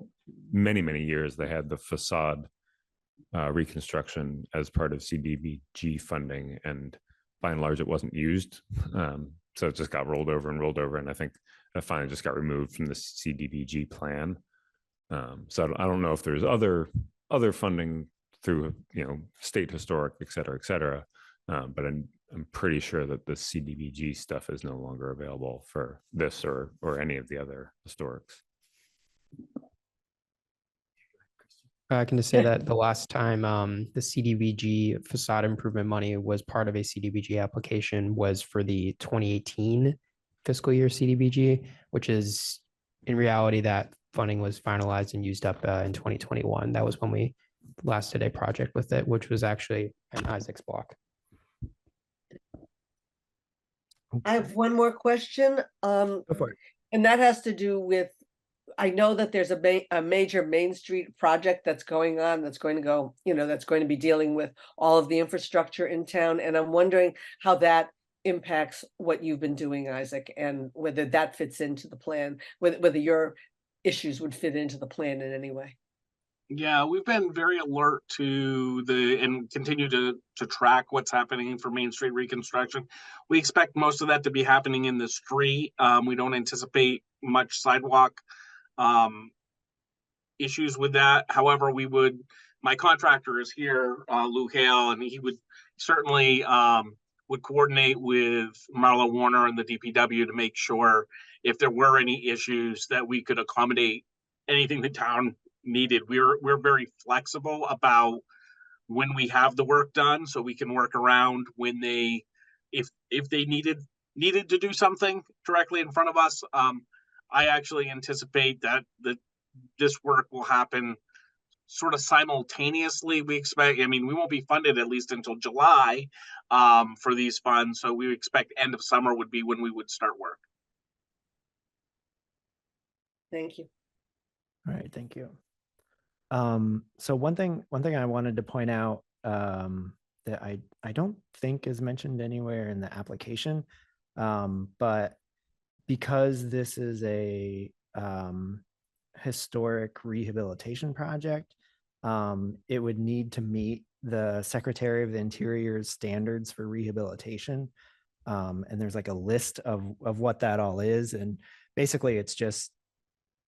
[SPEAKER 3] many years, they had the facade reconstruction as part of CDBG funding, and by and large, it wasn't used. So it just got rolled over, and I think it finally just got removed from the CDBG plan. So I don't know if there's other funding through, state historic, et cetera, but I'm pretty sure that the CDBG stuff is no longer available for this or any of the other historics.
[SPEAKER 4] I can just say that the last time the CDBG facade improvement money was part of a CDBG application was for the 2018 fiscal year CDBG, which is in reality that funding was finalized and used up in 2021. That was when we last did a project with it, which was actually an Isaac's block.
[SPEAKER 2] I have one more question.
[SPEAKER 4] Go for it.
[SPEAKER 2] And that has to do with, I know that there's a major Main Street project that's going on, that's going to go, that's going to be dealing with all of the infrastructure in town. And I'm wondering how that impacts what you've been doing, Isaac, and whether that fits into the plan, whether your issues would fit into the plan in any way.
[SPEAKER 10] Yeah, we've been very alert to and continue to track what's happening for Main Street reconstruction. We expect most of that to be happening in the street. We don't anticipate much sidewalk issues with that. However, my contractor is here, Lou Hale, and he would certainly would coordinate with Marla Warner and the DPW to make sure if there were any issues that we could accommodate anything the town needed. We're very flexible about when we have the work done, so we can work around when if they needed to do something directly in front of us. I actually anticipate that this work will happen sort of simultaneously. We expect, we won't be funded at least until July for these funds, so we expect end of summer would be when we would start work.
[SPEAKER 2] Thank you.
[SPEAKER 1] All right, thank you. So one thing I wanted to point out that I don't think is mentioned anywhere in the application, but because this is a historic rehabilitation project, it would need to meet the Secretary of the Interior's standards for rehabilitation. And there's like a list of what that all is. And basically it's just,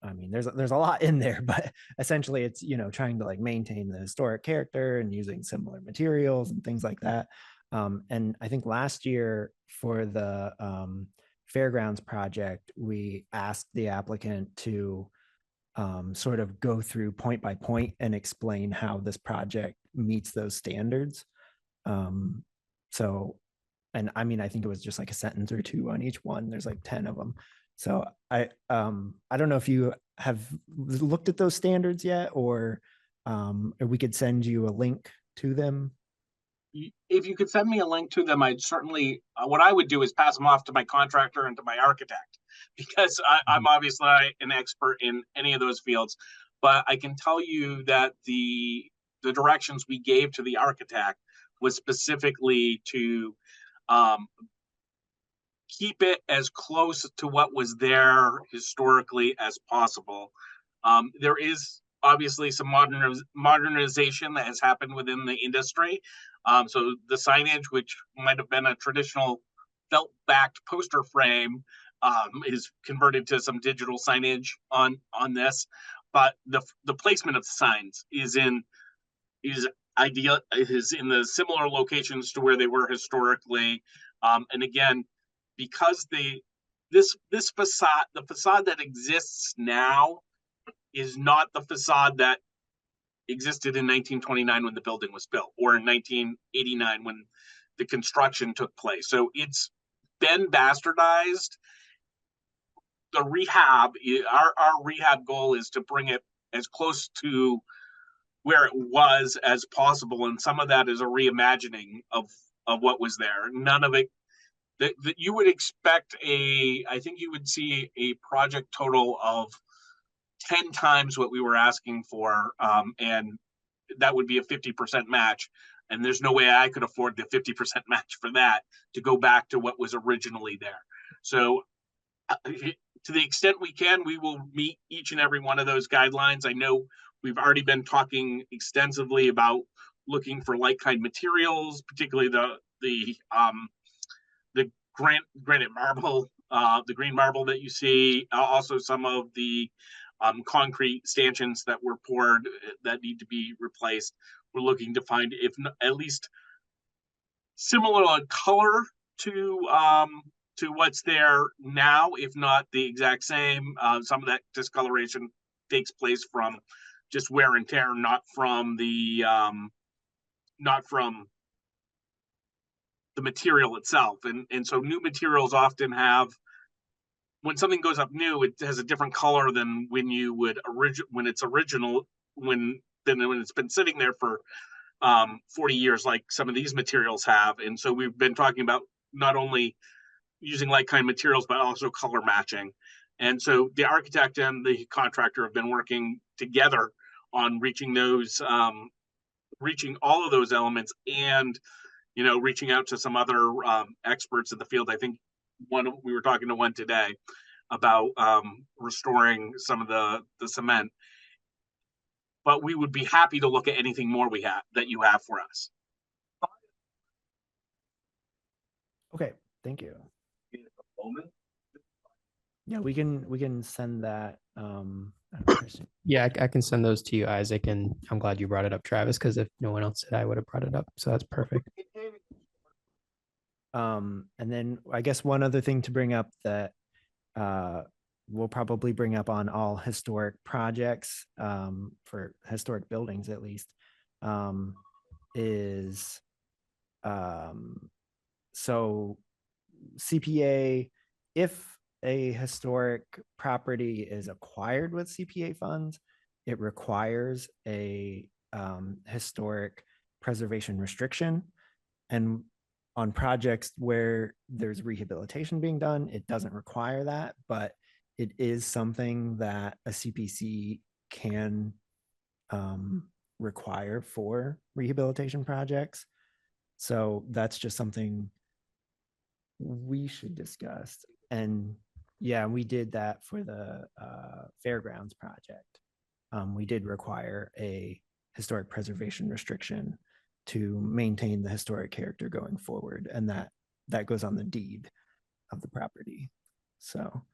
[SPEAKER 1] there's a lot in there, but essentially it's, trying to like maintain the historic character and using similar materials and things like that. And I think last year for the Fairgrounds project, we asked the applicant to sort of go through point by point and explain how this project meets those standards. So, and I think it was just like a sentence or two on each one. There's like 10 of them. So I don't know if you have looked at those standards yet, or we could send you a link to them.
[SPEAKER 10] If you could send me a link to them, I'd certainly, what I would do is pass them off to my contractor and to my architect, because I'm obviously an expert in any of those fields. But I can tell you that the directions we gave to the architect was specifically to keep it as close to what was there historically as possible. There is obviously some modernization that has happened within the industry. So the signage, which might have been a traditional felt-backed poster frame, is converted to some digital signage on this. But the placement of signs is ideal, is in the similar locations to where they were historically. And again, because this facade, the facade that exists now, is not the facade that existed in 1929 when the building was built, or in 1989 when the construction took place. So it's been bastardized. The rehab, our rehab goal is to bring it as close to where it was as possible, and some of that is a reimagining of what was there. None of it that you would expect I think you would see a project total of 10 times what we were asking for, and that would be a 50% match. And there's no way I could afford the 50% match for that to go back to what was originally there. So to the extent we can, we will meet each and every one of those guidelines. I know we've already been talking extensively about looking for like-kind materials, particularly the granite marble, the green marble that you see, also some of the concrete stanchions that were poured that need to be replaced. We're looking to find, if not, at least similar color to what's there now, if not the exact same. Some of that discoloration takes place from just wear and tear, not from the material itself. And so new materials often have, when something goes up new, it has a different color than when you would when it's original, when it's been sitting there for 40 years, like some of these materials have. And so we've been talking about not only using like-kind materials, but also color matching. And so the architect and the contractor have been working together on reaching all of those elements, and reaching out to some other experts in the field. I think we were talking to one today about restoring some of the cement. But we would be happy to look at anything more that you have for us.
[SPEAKER 1] Okay, thank you. Yeah, we can send that. I don't know, Christian.
[SPEAKER 4] Yeah, I can send those to you, Isaac, and I'm glad you brought it up, Travis, because if no one else did, I would have brought it up. So that's perfect.
[SPEAKER 1] And then I guess one other thing to bring up that we'll probably bring up on all historic projects, for historic buildings at least, is so CPA, if a historic property is acquired with CPA funds, it requires a historic preservation restriction. And on projects where there's rehabilitation being done, it doesn't require that, but it is something that a CPC can require for rehabilitation projects. So that's just something we should discuss. And yeah, we did that for the fairgrounds project. We did require a historic preservation restriction to maintain the historic character going forward, and that goes on the deed of the property. So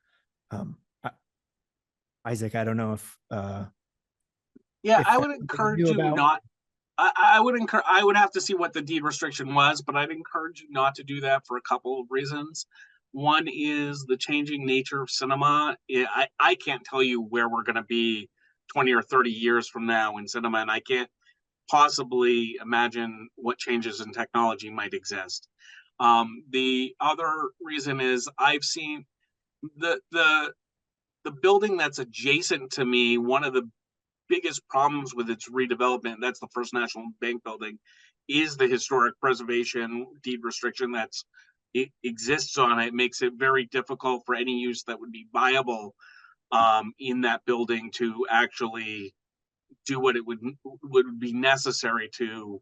[SPEAKER 1] Isaac, I don't know if
[SPEAKER 10] yeah,
[SPEAKER 1] if
[SPEAKER 10] I would
[SPEAKER 1] that's something
[SPEAKER 10] encourage
[SPEAKER 1] you
[SPEAKER 10] you
[SPEAKER 1] knew about.
[SPEAKER 10] not. I would have to see what the deed restriction was, but I'd encourage you not to do that for a couple of reasons. One is the changing nature of cinema. I can't tell you where we're going to be 20 or 30 years from now in cinema, and I can't possibly imagine what changes in technology might exist. The other reason is I've seen the building that's adjacent to me. One of the biggest problems with its redevelopment, that's the First National Bank building, is the historic preservation deed restriction it exists on it. It makes it very difficult for any use that would be viable in that building to actually do what it would be necessary to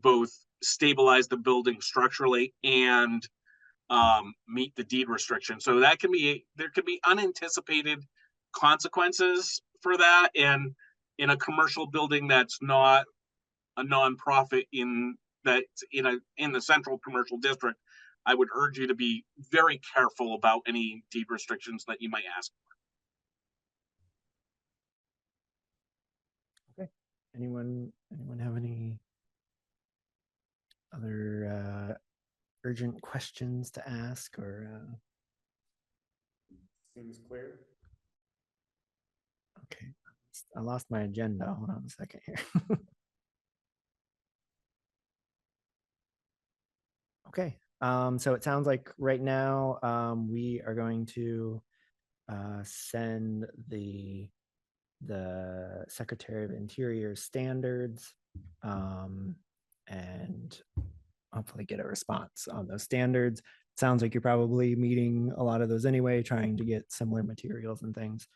[SPEAKER 10] both stabilize the building structurally and meet the deed restriction. So there can be unanticipated consequences for that. And in a commercial building that's not a nonprofit in the central commercial district, I would urge you to be very careful about any deed restrictions that you might ask
[SPEAKER 1] Okay. Anyone have any other urgent questions to ask, or
[SPEAKER 3] Seems clear.
[SPEAKER 1] okay, I lost my agenda. Hold on a second here. Okay, so it sounds like right now we are going to send the Secretary of Interior standards and hopefully get a response on those standards. Sounds like you're probably meeting a lot of those anyway, trying to get similar materials and things.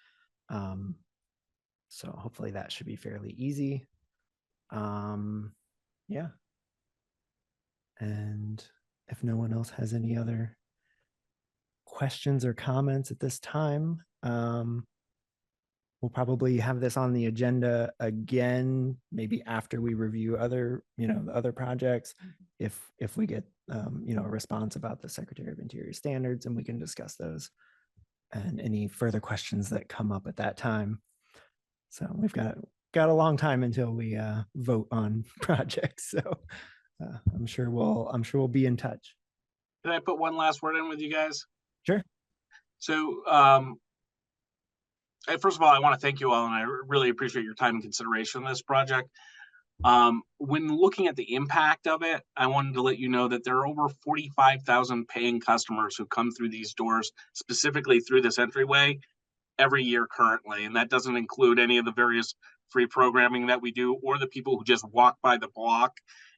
[SPEAKER 1] So hopefully that should be fairly easy. Yeah. And if no one else has any other questions or comments at this time. We'll probably have this on the agenda again, maybe after we review other, the other projects. If we get, a response about the Secretary of Interior standards, and we can discuss those and any further questions that come up at that time. So we've got a long time until we vote on projects. So I'm sure we'll be in touch.
[SPEAKER 10] Can I put one last word in with you guys?
[SPEAKER 1] Sure.
[SPEAKER 10] So, first of all, I want to thank you all, and I really appreciate your time and consideration on this project. When looking at the impact of it, I wanted to let you know that there are over 45,000 paying customers who come through these doors, specifically through this entryway, every year currently. And that doesn't include any of the various free programming that we do, or the people who just walk by the block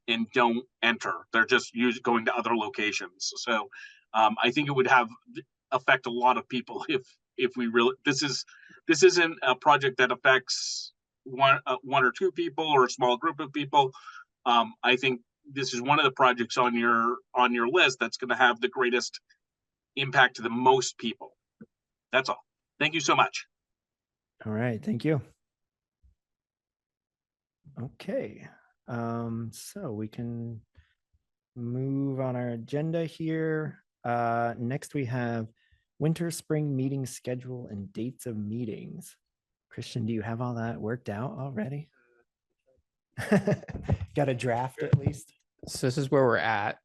[SPEAKER 10] and don't enter. They're just going to other locations. So I think it would affect a lot of people if we really, this isn't a project that affects one or two people or a small group of people. I think this is one of the projects on your list that's going to have the greatest impact to the most people. That's all. Thank you so much.
[SPEAKER 1] All right, thank you. Okay, so we can move on our agenda here. Next we have winter, spring meeting schedule and dates of meetings. Christian, do you have all that worked out already? Got a draft at least?
[SPEAKER 4] So this is where we're at.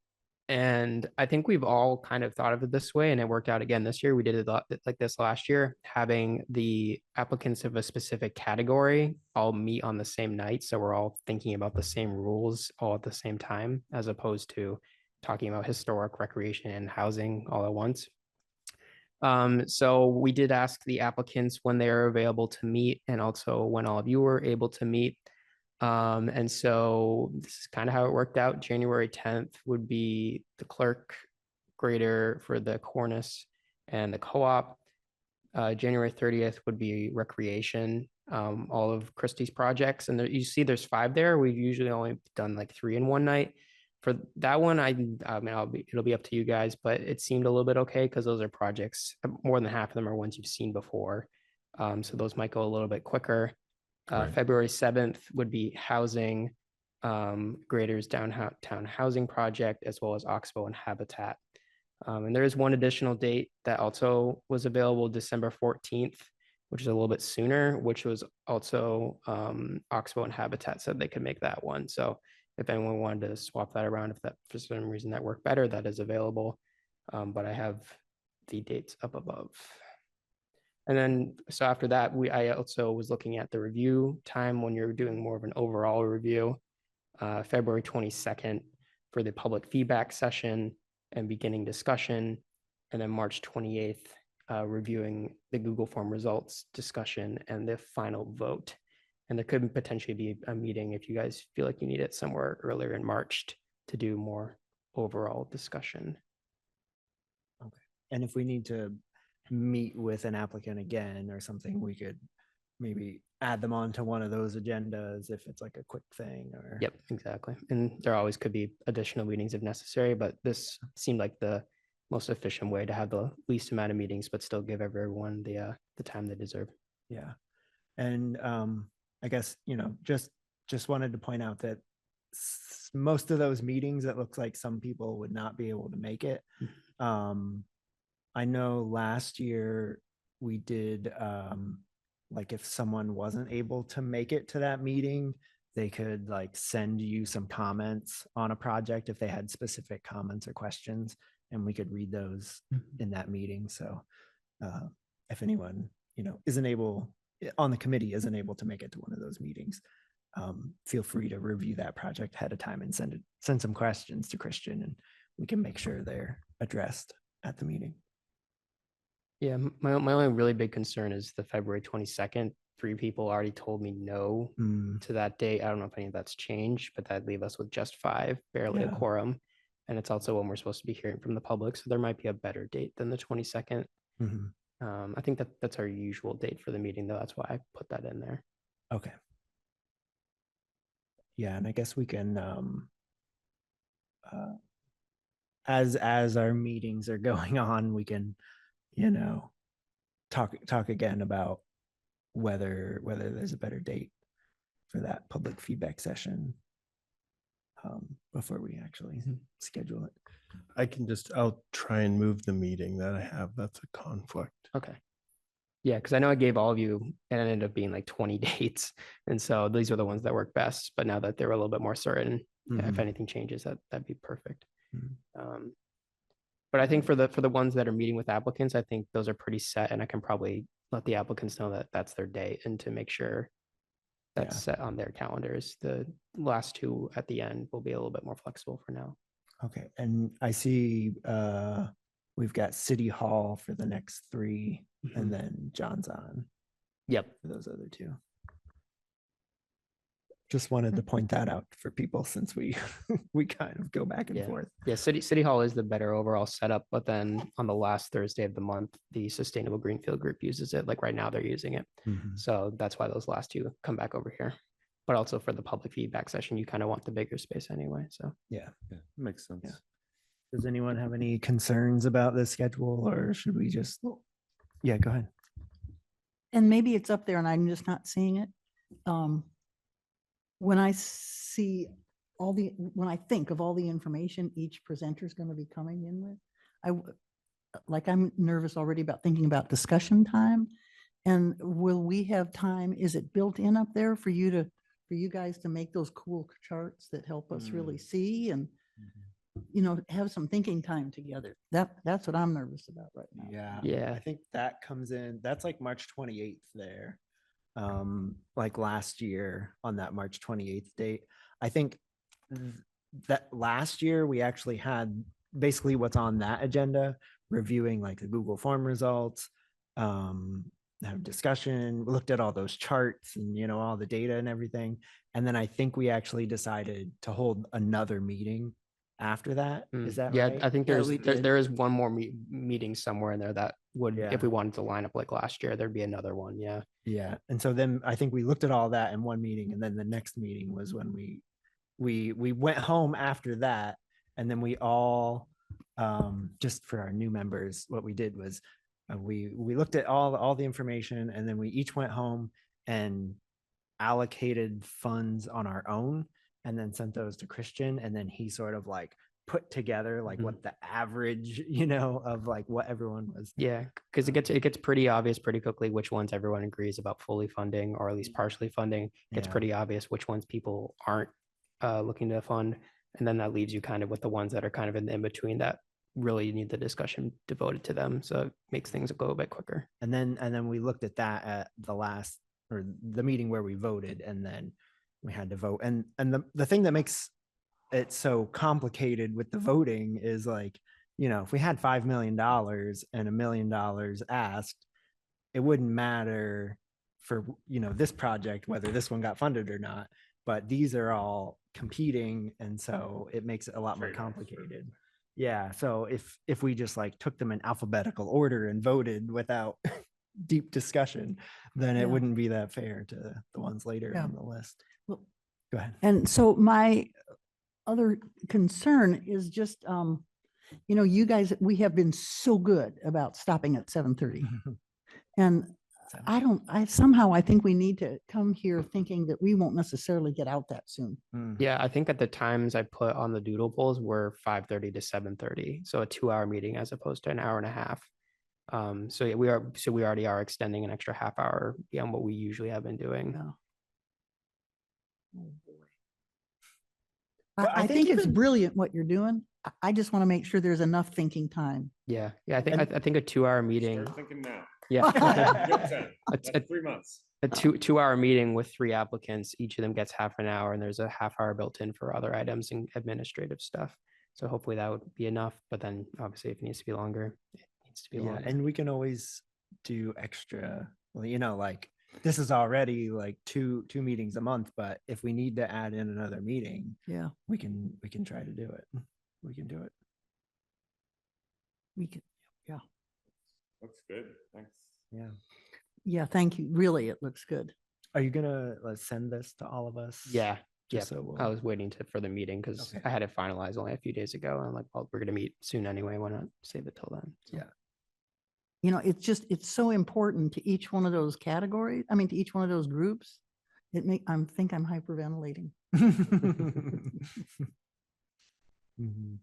[SPEAKER 4] And I think we've all kind of thought of it this way, and it worked out again this year. We did it like this last year, having the applicants of a specific category all meet on the same night. So we're all thinking about the same rules all at the same time, as opposed to talking about historic, recreation, and housing all at once. So we did ask the applicants when they are available to meet, and also when all of you were able to meet. And so this is kind of how it worked out. January 10th would be the clerk grader for the cornice and the co-op. January 30th would be recreation, all of Christie's projects. And there, you see there's 5 there. We've usually only done like 3 in one night. For that one, I mean, it'll be up to you guys, but it seemed a little bit okay because those are projects, more than half of them are ones you've seen before. So those might go a little bit quicker.
[SPEAKER 3] Right.
[SPEAKER 4] February 7th would be housing, Graders Downtown Housing Project, as well as Oxbow and Habitat. And there is one additional date that also was available, December 14th, which is a little bit sooner, which was also Oxbow and Habitat said they could make that one. So if anyone wanted to swap that around, if that for some reason that worked better, that is available. But I have the dates up above. And then, so after that, I also was looking at the review time when you're doing more of an overall review, February 22nd for the public feedback session and beginning discussion, and then March 28th, reviewing the Google form results discussion and the final vote. And there could potentially be a meeting if you guys feel like you need it somewhere earlier in March to do more overall discussion.
[SPEAKER 1] Okay. And if we need to meet with an applicant again or something, we could maybe add them onto one of those agendas if it's like a quick thing or.
[SPEAKER 4] Yep, exactly. And there always could be additional meetings if necessary, but this seemed like the most efficient way to have the least amount of meetings, but still give everyone the time they deserve.
[SPEAKER 1] Yeah. And I guess, just wanted to point out that most of those meetings, it looks like some people would not be able to make it. I know last year we did, like if someone wasn't able to make it to that meeting, they could like send you some comments on a project if they had specific comments or questions, and we could read those in that meeting. So if anyone, isn't able on the committee, isn't able to make it to one of those meetings, feel free to review that project ahead of time and send some questions to Christian, and we can make sure they're addressed at the meeting.
[SPEAKER 4] Yeah, my only really big concern is the February 22nd. 3 people already told me no to that date. I don't know if any of that's changed, but that'd leave us with just 5, barely a quorum. And it's also when we're supposed to be hearing from the public. So there might be a better date than the 22nd. I think that's our usual date for the meeting, though. That's why I put that in there.
[SPEAKER 1] Okay. Yeah, and I guess we can, as our meetings are going on, we can talk again about whether there's a better date for that public feedback session before we actually schedule it.
[SPEAKER 8] I'll try and move the meeting that I have. That's a conflict.
[SPEAKER 4] Okay. Yeah, because I know I gave all of you, and it ended up being like 20 dates. And so these are the ones that work best. But now that they're a little bit more certain, if
[SPEAKER 1] Mhm.
[SPEAKER 4] anything changes, that'd be perfect.
[SPEAKER 1] Mhm.
[SPEAKER 4] But I think for the ones that are meeting with applicants, I think those are pretty set, and I can probably let the applicants know that that's their date and to make sure that's set on their calendars. The last two at the end will be a little bit more flexible for now.
[SPEAKER 1] Okay, and I see we've got City Hall for the next 3, and then John's on
[SPEAKER 4] Yep.
[SPEAKER 1] for those other 2. Just wanted to point that out for people since we we kind of go back and
[SPEAKER 4] Yeah.
[SPEAKER 1] forth.
[SPEAKER 4] Yeah, City Hall is the better overall setup, but then on the last Thursday of the month, the Sustainable Greenfield group uses it. Like right now, they're using it. So that's why those last 2 come back over here. But also for the public feedback session, you kind of want the bigger space anyway. So
[SPEAKER 1] Yeah.
[SPEAKER 3] Makes sense.
[SPEAKER 1] Yeah. Does anyone have any concerns about this schedule, or should we just? Yeah, go ahead.
[SPEAKER 6] And maybe it's up there and I'm just not seeing it. When I think of all the information each presenter is going to be coming in with, I'm nervous already about thinking about discussion time. And will we have time? Is it built in up there for you guys to make those cool charts that help us really see and, have some thinking time together? That's what I'm nervous about right now.
[SPEAKER 4] Yeah.
[SPEAKER 1] I think that comes in, that's like March 28th there. Like last year on that March 28th date. I think that last year we actually had basically what's on that agenda, reviewing like the Google form results, have discussion, looked at all those charts and all the data and everything. And then I think we actually decided to hold another meeting after that. Is that
[SPEAKER 4] yeah,
[SPEAKER 1] right?
[SPEAKER 4] I think
[SPEAKER 1] Yeah, we did.
[SPEAKER 4] there is one more meeting somewhere in there that would,
[SPEAKER 1] Yeah.
[SPEAKER 4] if we wanted to line up like last year, there'd be another one. Yeah.
[SPEAKER 1] Yeah. And so then I think we looked at all that in one meeting, and then the next meeting was when we went home after that. And then we all, just for our new members, what we did was we looked at all the information, and then we each went home and allocated funds on our own, and then sent those to Christian, and then he sort of like put together like what the average, of like what everyone was.
[SPEAKER 4] Yeah, because it gets pretty obvious pretty quickly which ones everyone agrees about fully funding or at least partially funding. It gets
[SPEAKER 1] Yeah.
[SPEAKER 4] pretty obvious which ones people aren't looking to fund, and then that leaves you kind of with the ones that are kind of in between that really need the discussion devoted to them. So it makes things go a bit quicker.
[SPEAKER 1] And then we looked at that at the last, or the meeting where we voted, and then we had to vote. And the thing that makes it so complicated with the voting is like, if we had $5 million and $1 million asked, it wouldn't matter for, this project, whether this one got funded or not, but these are all competing. And so it makes it a lot more complicated. Yeah. So if we just like took them in alphabetical order and voted without deep discussion, then it
[SPEAKER 6] Yeah.
[SPEAKER 1] wouldn't be that fair to the ones later
[SPEAKER 6] Yeah.
[SPEAKER 1] on the list.
[SPEAKER 6] Well,
[SPEAKER 1] Go ahead.
[SPEAKER 6] And so my other concern is just, you guys, we have been so good about stopping at 7:30. And I think we need to come here thinking that we won't necessarily get out that soon.
[SPEAKER 4] Yeah, I think at the times I put on the doodle polls were 5:30 to 7:30, so a 2-hour meeting as opposed to an hour and a half. So yeah, we already are extending an extra half hour beyond what we usually have been doing.
[SPEAKER 6] Yeah.
[SPEAKER 1] But I
[SPEAKER 6] I
[SPEAKER 1] think
[SPEAKER 6] think it's
[SPEAKER 1] even-
[SPEAKER 6] brilliant what you're doing. I just want to make sure there's enough thinking time.
[SPEAKER 4] Yeah, I think a 2-hour meeting.
[SPEAKER 3] Start thinking now.
[SPEAKER 4] Yeah.
[SPEAKER 3] You got 10.
[SPEAKER 4] It's
[SPEAKER 3] That's 3 months.
[SPEAKER 4] A 2-hour meeting with 3 applicants, each of them gets half an hour, and there's a half hour built in for other items and administrative stuff. So hopefully that would be enough, but then obviously if it needs to be longer, it needs to be
[SPEAKER 1] Yeah,
[SPEAKER 4] longer.
[SPEAKER 1] and we can always do extra. Well, like this is already like two meetings a month, but if we need to add in another meeting,
[SPEAKER 6] Yeah,
[SPEAKER 1] we can try to do it. We can do it.
[SPEAKER 6] we could.
[SPEAKER 3] Looks good. Thanks.
[SPEAKER 1] Yeah.
[SPEAKER 6] Yeah, thank you. Really, it looks good.
[SPEAKER 1] Are you gonna send this to all of us?
[SPEAKER 4] Yeah,
[SPEAKER 1] Just
[SPEAKER 4] yeah.
[SPEAKER 1] so
[SPEAKER 4] I was waiting for the meeting because
[SPEAKER 1] Okay.
[SPEAKER 4] I had it finalized only a few days ago. And I'm like, well, we're gonna meet soon anyway. Why not save it till then? So,
[SPEAKER 1] Yeah.
[SPEAKER 6] You know, it's so important to each one of those categories. I mean, to each one of those groups. I'm hyperventilating.
[SPEAKER 1] Mhm.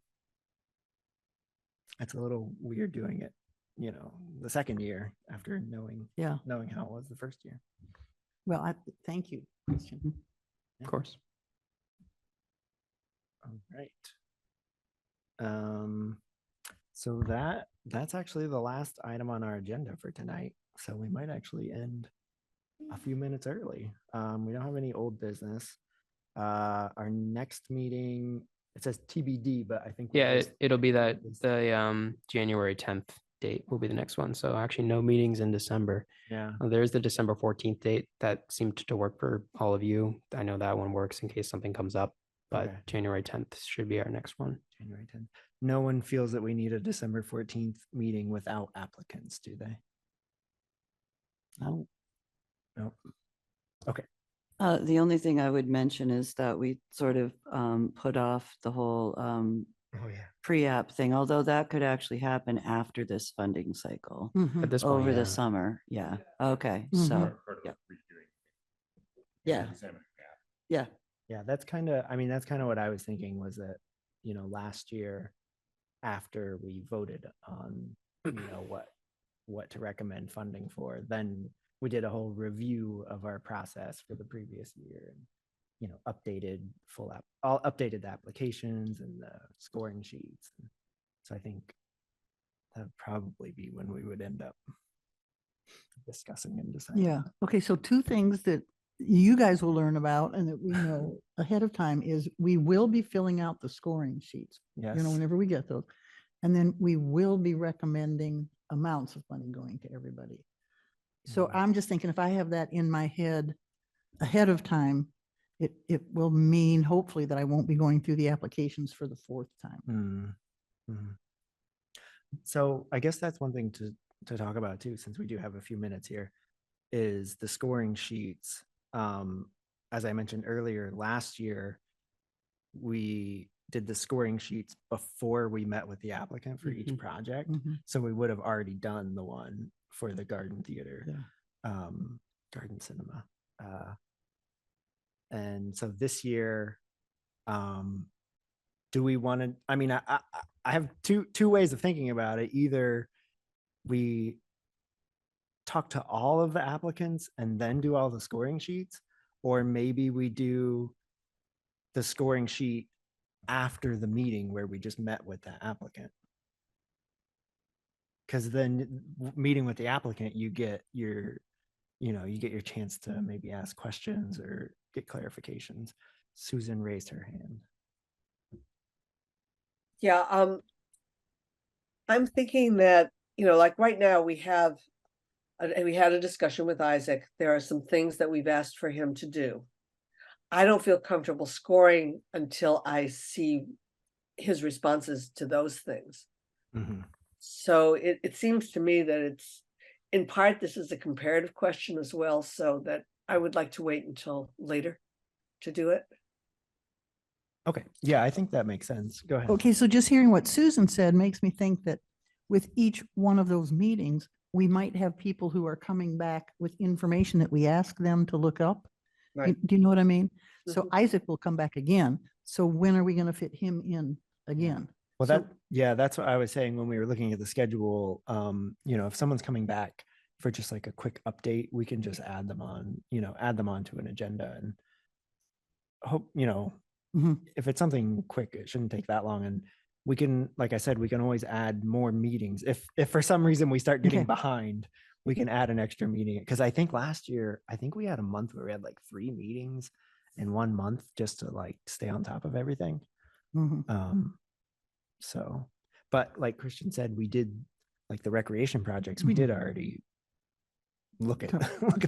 [SPEAKER 1] It's a little weird doing it, you know, the second year after knowing how it was the first year.
[SPEAKER 6] Well, thank you, Christian.
[SPEAKER 4] Of course.
[SPEAKER 1] All right. So that's actually the last item on our agenda for tonight. So we might actually end a few minutes early. We don't have any old business. Our next meeting, it says TBD, but I think
[SPEAKER 4] Yeah, it'll be the January 10th date will be the next one. So actually no meetings in December.
[SPEAKER 1] Yeah.
[SPEAKER 4] There's the December 14th date that seemed to work for all of you. I know that one works in case something comes up, but
[SPEAKER 1] Okay.
[SPEAKER 4] January 10th should be our next one.
[SPEAKER 1] January 10th. No one feels that we need a December 14th meeting without applicants, do they?
[SPEAKER 5] No.
[SPEAKER 1] Nope. Okay.
[SPEAKER 5] The only thing I would mention is that we sort of put off the whole
[SPEAKER 1] Oh yeah.
[SPEAKER 5] pre-app thing, although that could actually happen after this funding cycle
[SPEAKER 6] Mhm.
[SPEAKER 4] At this point,
[SPEAKER 5] over
[SPEAKER 4] yeah.
[SPEAKER 5] the summer. Yeah. Okay.
[SPEAKER 6] Mhm.
[SPEAKER 5] So, yeah. Yeah.
[SPEAKER 1] Yeah, that's kind of what I was thinking was that, you know, last year after we voted on, you know, what to recommend funding for, then we did a whole review of our process for the previous year and, you know, updated the applications and the scoring sheets. So I think that would probably be when we would end up discussing and deciding.
[SPEAKER 6] Yeah. Okay. So two things that you guys will learn about and that we know ahead of time is we will be filling out the scoring sheets,
[SPEAKER 1] Yes.
[SPEAKER 6] you know, whenever we get those. And then we will be recommending amounts of money going to everybody. So I'm just thinking if I have that in my head ahead of time, it will mean hopefully that I won't be going through the applications for the fourth time.
[SPEAKER 1] So I guess that's one thing to talk about too, since we do have a few minutes here, is the scoring sheets. As I mentioned earlier, last year, we did the scoring sheets before we met with the applicant for each project. So we would have already done the one for the Garden Theater, Garden Cinema. And so this year, do we want to, I mean, I have two ways of thinking about it. Either we talk to all of the applicants and then do all the scoring sheets, or maybe we do the scoring sheet after the meeting where we just met with the applicant. Because then meeting with the applicant, you get your chance to maybe ask questions or get clarifications. Susan raised her hand.
[SPEAKER 2] Yeah, I'm thinking that, you know, like right now we had a discussion with Isaac. There are some things that we've asked for him to do. I don't feel comfortable scoring until I see his responses to those things. So it seems to me that it's, in part, this is a comparative question as well, so that I would like to wait until later to do it.
[SPEAKER 1] Okay. Yeah, I think that makes sense. Go ahead.
[SPEAKER 6] Okay, so just hearing what Susan said makes me think that with each one of those meetings, we might have people who are coming back with information that we ask them to look up.
[SPEAKER 2] Right.
[SPEAKER 6] Do you know what I mean? So Isaac will come back again. So when are we going to fit him in again?
[SPEAKER 1] Well,
[SPEAKER 6] So-
[SPEAKER 1] that's what I was saying when we were looking at the schedule. You know, if someone's coming back for just like a quick update, we can just add them onto an agenda and hope, you know, if it's something quick, it shouldn't take that long. And we can, like I said, we can always add more meetings. If for some reason we start getting behind, we can add an extra meeting. Because I think last year, we had a month where we had like 3 meetings in 1 month just to like stay on top of everything. So, but like Christian said, we did like the recreation projects. We did already look at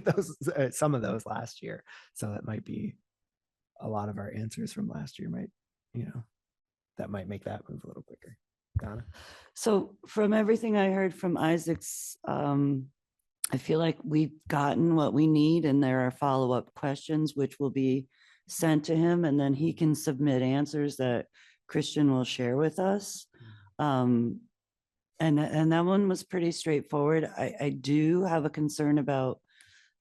[SPEAKER 1] those, some of those last year. So that might be a lot of our answers from last year might, you know, that might make that move a little quicker. Donna?
[SPEAKER 5] So from everything I heard from Isaac's, I feel like we've gotten what we need and there are follow-up questions which will be sent to him and then he can submit answers that Christian will share with us. And that one was pretty straightforward. I do have a concern about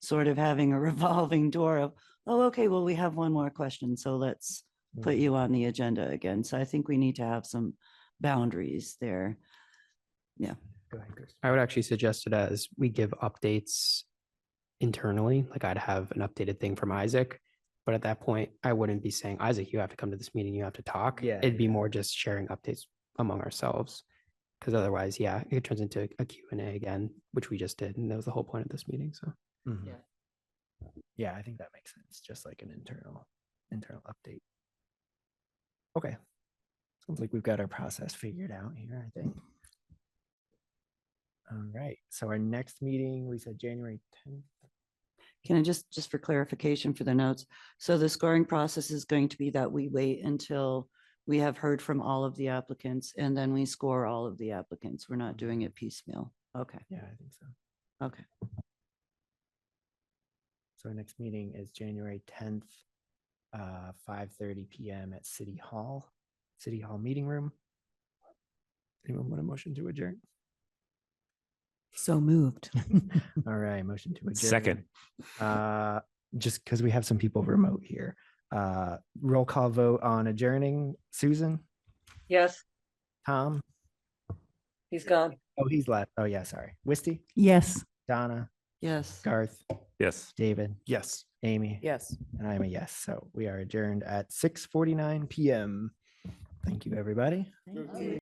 [SPEAKER 5] sort of having a revolving door of, oh, okay, well, we have one more question, so let's put you on the agenda again. So I think we need to have some boundaries there. Yeah.
[SPEAKER 1] Go ahead, Chris.
[SPEAKER 4] I would actually suggest it as we give updates internally. Like I'd have an updated thing from Isaac, but at that point, I wouldn't be saying, Isaac, you have to come to this meeting, you have to talk.
[SPEAKER 1] Yeah,
[SPEAKER 4] It'd be
[SPEAKER 1] yeah.
[SPEAKER 4] more just sharing updates among ourselves. Because otherwise, yeah, it turns into a Q&A again, which we just did. And that was the whole point of this meeting. So
[SPEAKER 1] Mhm.
[SPEAKER 5] Yeah.
[SPEAKER 1] Yeah, I think that makes sense. Just like an internal update. Okay. Sounds like we've got our process figured out here, I think. All right. So our next meeting, we said January 10th.
[SPEAKER 5] Can I just for clarification for the notes? So the scoring process is going to be that we wait until we have heard from all of the applicants and then we score all of the applicants. We're not doing it piecemeal. Okay,
[SPEAKER 1] Yeah, I think so.
[SPEAKER 5] okay.
[SPEAKER 1] So our next meeting is January 10th, 5:30 p.m. at City Hall meeting room. Anyone want a motion to adjourn?
[SPEAKER 6] So moved.
[SPEAKER 1] All right, motion to adjourn.
[SPEAKER 3] Second.
[SPEAKER 1] Just because we have some people remote here. Roll call vote on adjourning. Susan,
[SPEAKER 2] Yes,
[SPEAKER 1] Tom.
[SPEAKER 2] he's gone.
[SPEAKER 1] Oh, he's left. Oh yeah, sorry. Wisty,
[SPEAKER 6] Yes.
[SPEAKER 1] Donna,
[SPEAKER 5] Yes.
[SPEAKER 1] Garth,
[SPEAKER 3] Yes.
[SPEAKER 1] David,
[SPEAKER 8] Yes.
[SPEAKER 1] Amy.
[SPEAKER 5] Yes.
[SPEAKER 1] And I'm a yes. So we are adjourned at 6:49 p.m. Thank you, everybody.
[SPEAKER 5] Thank you.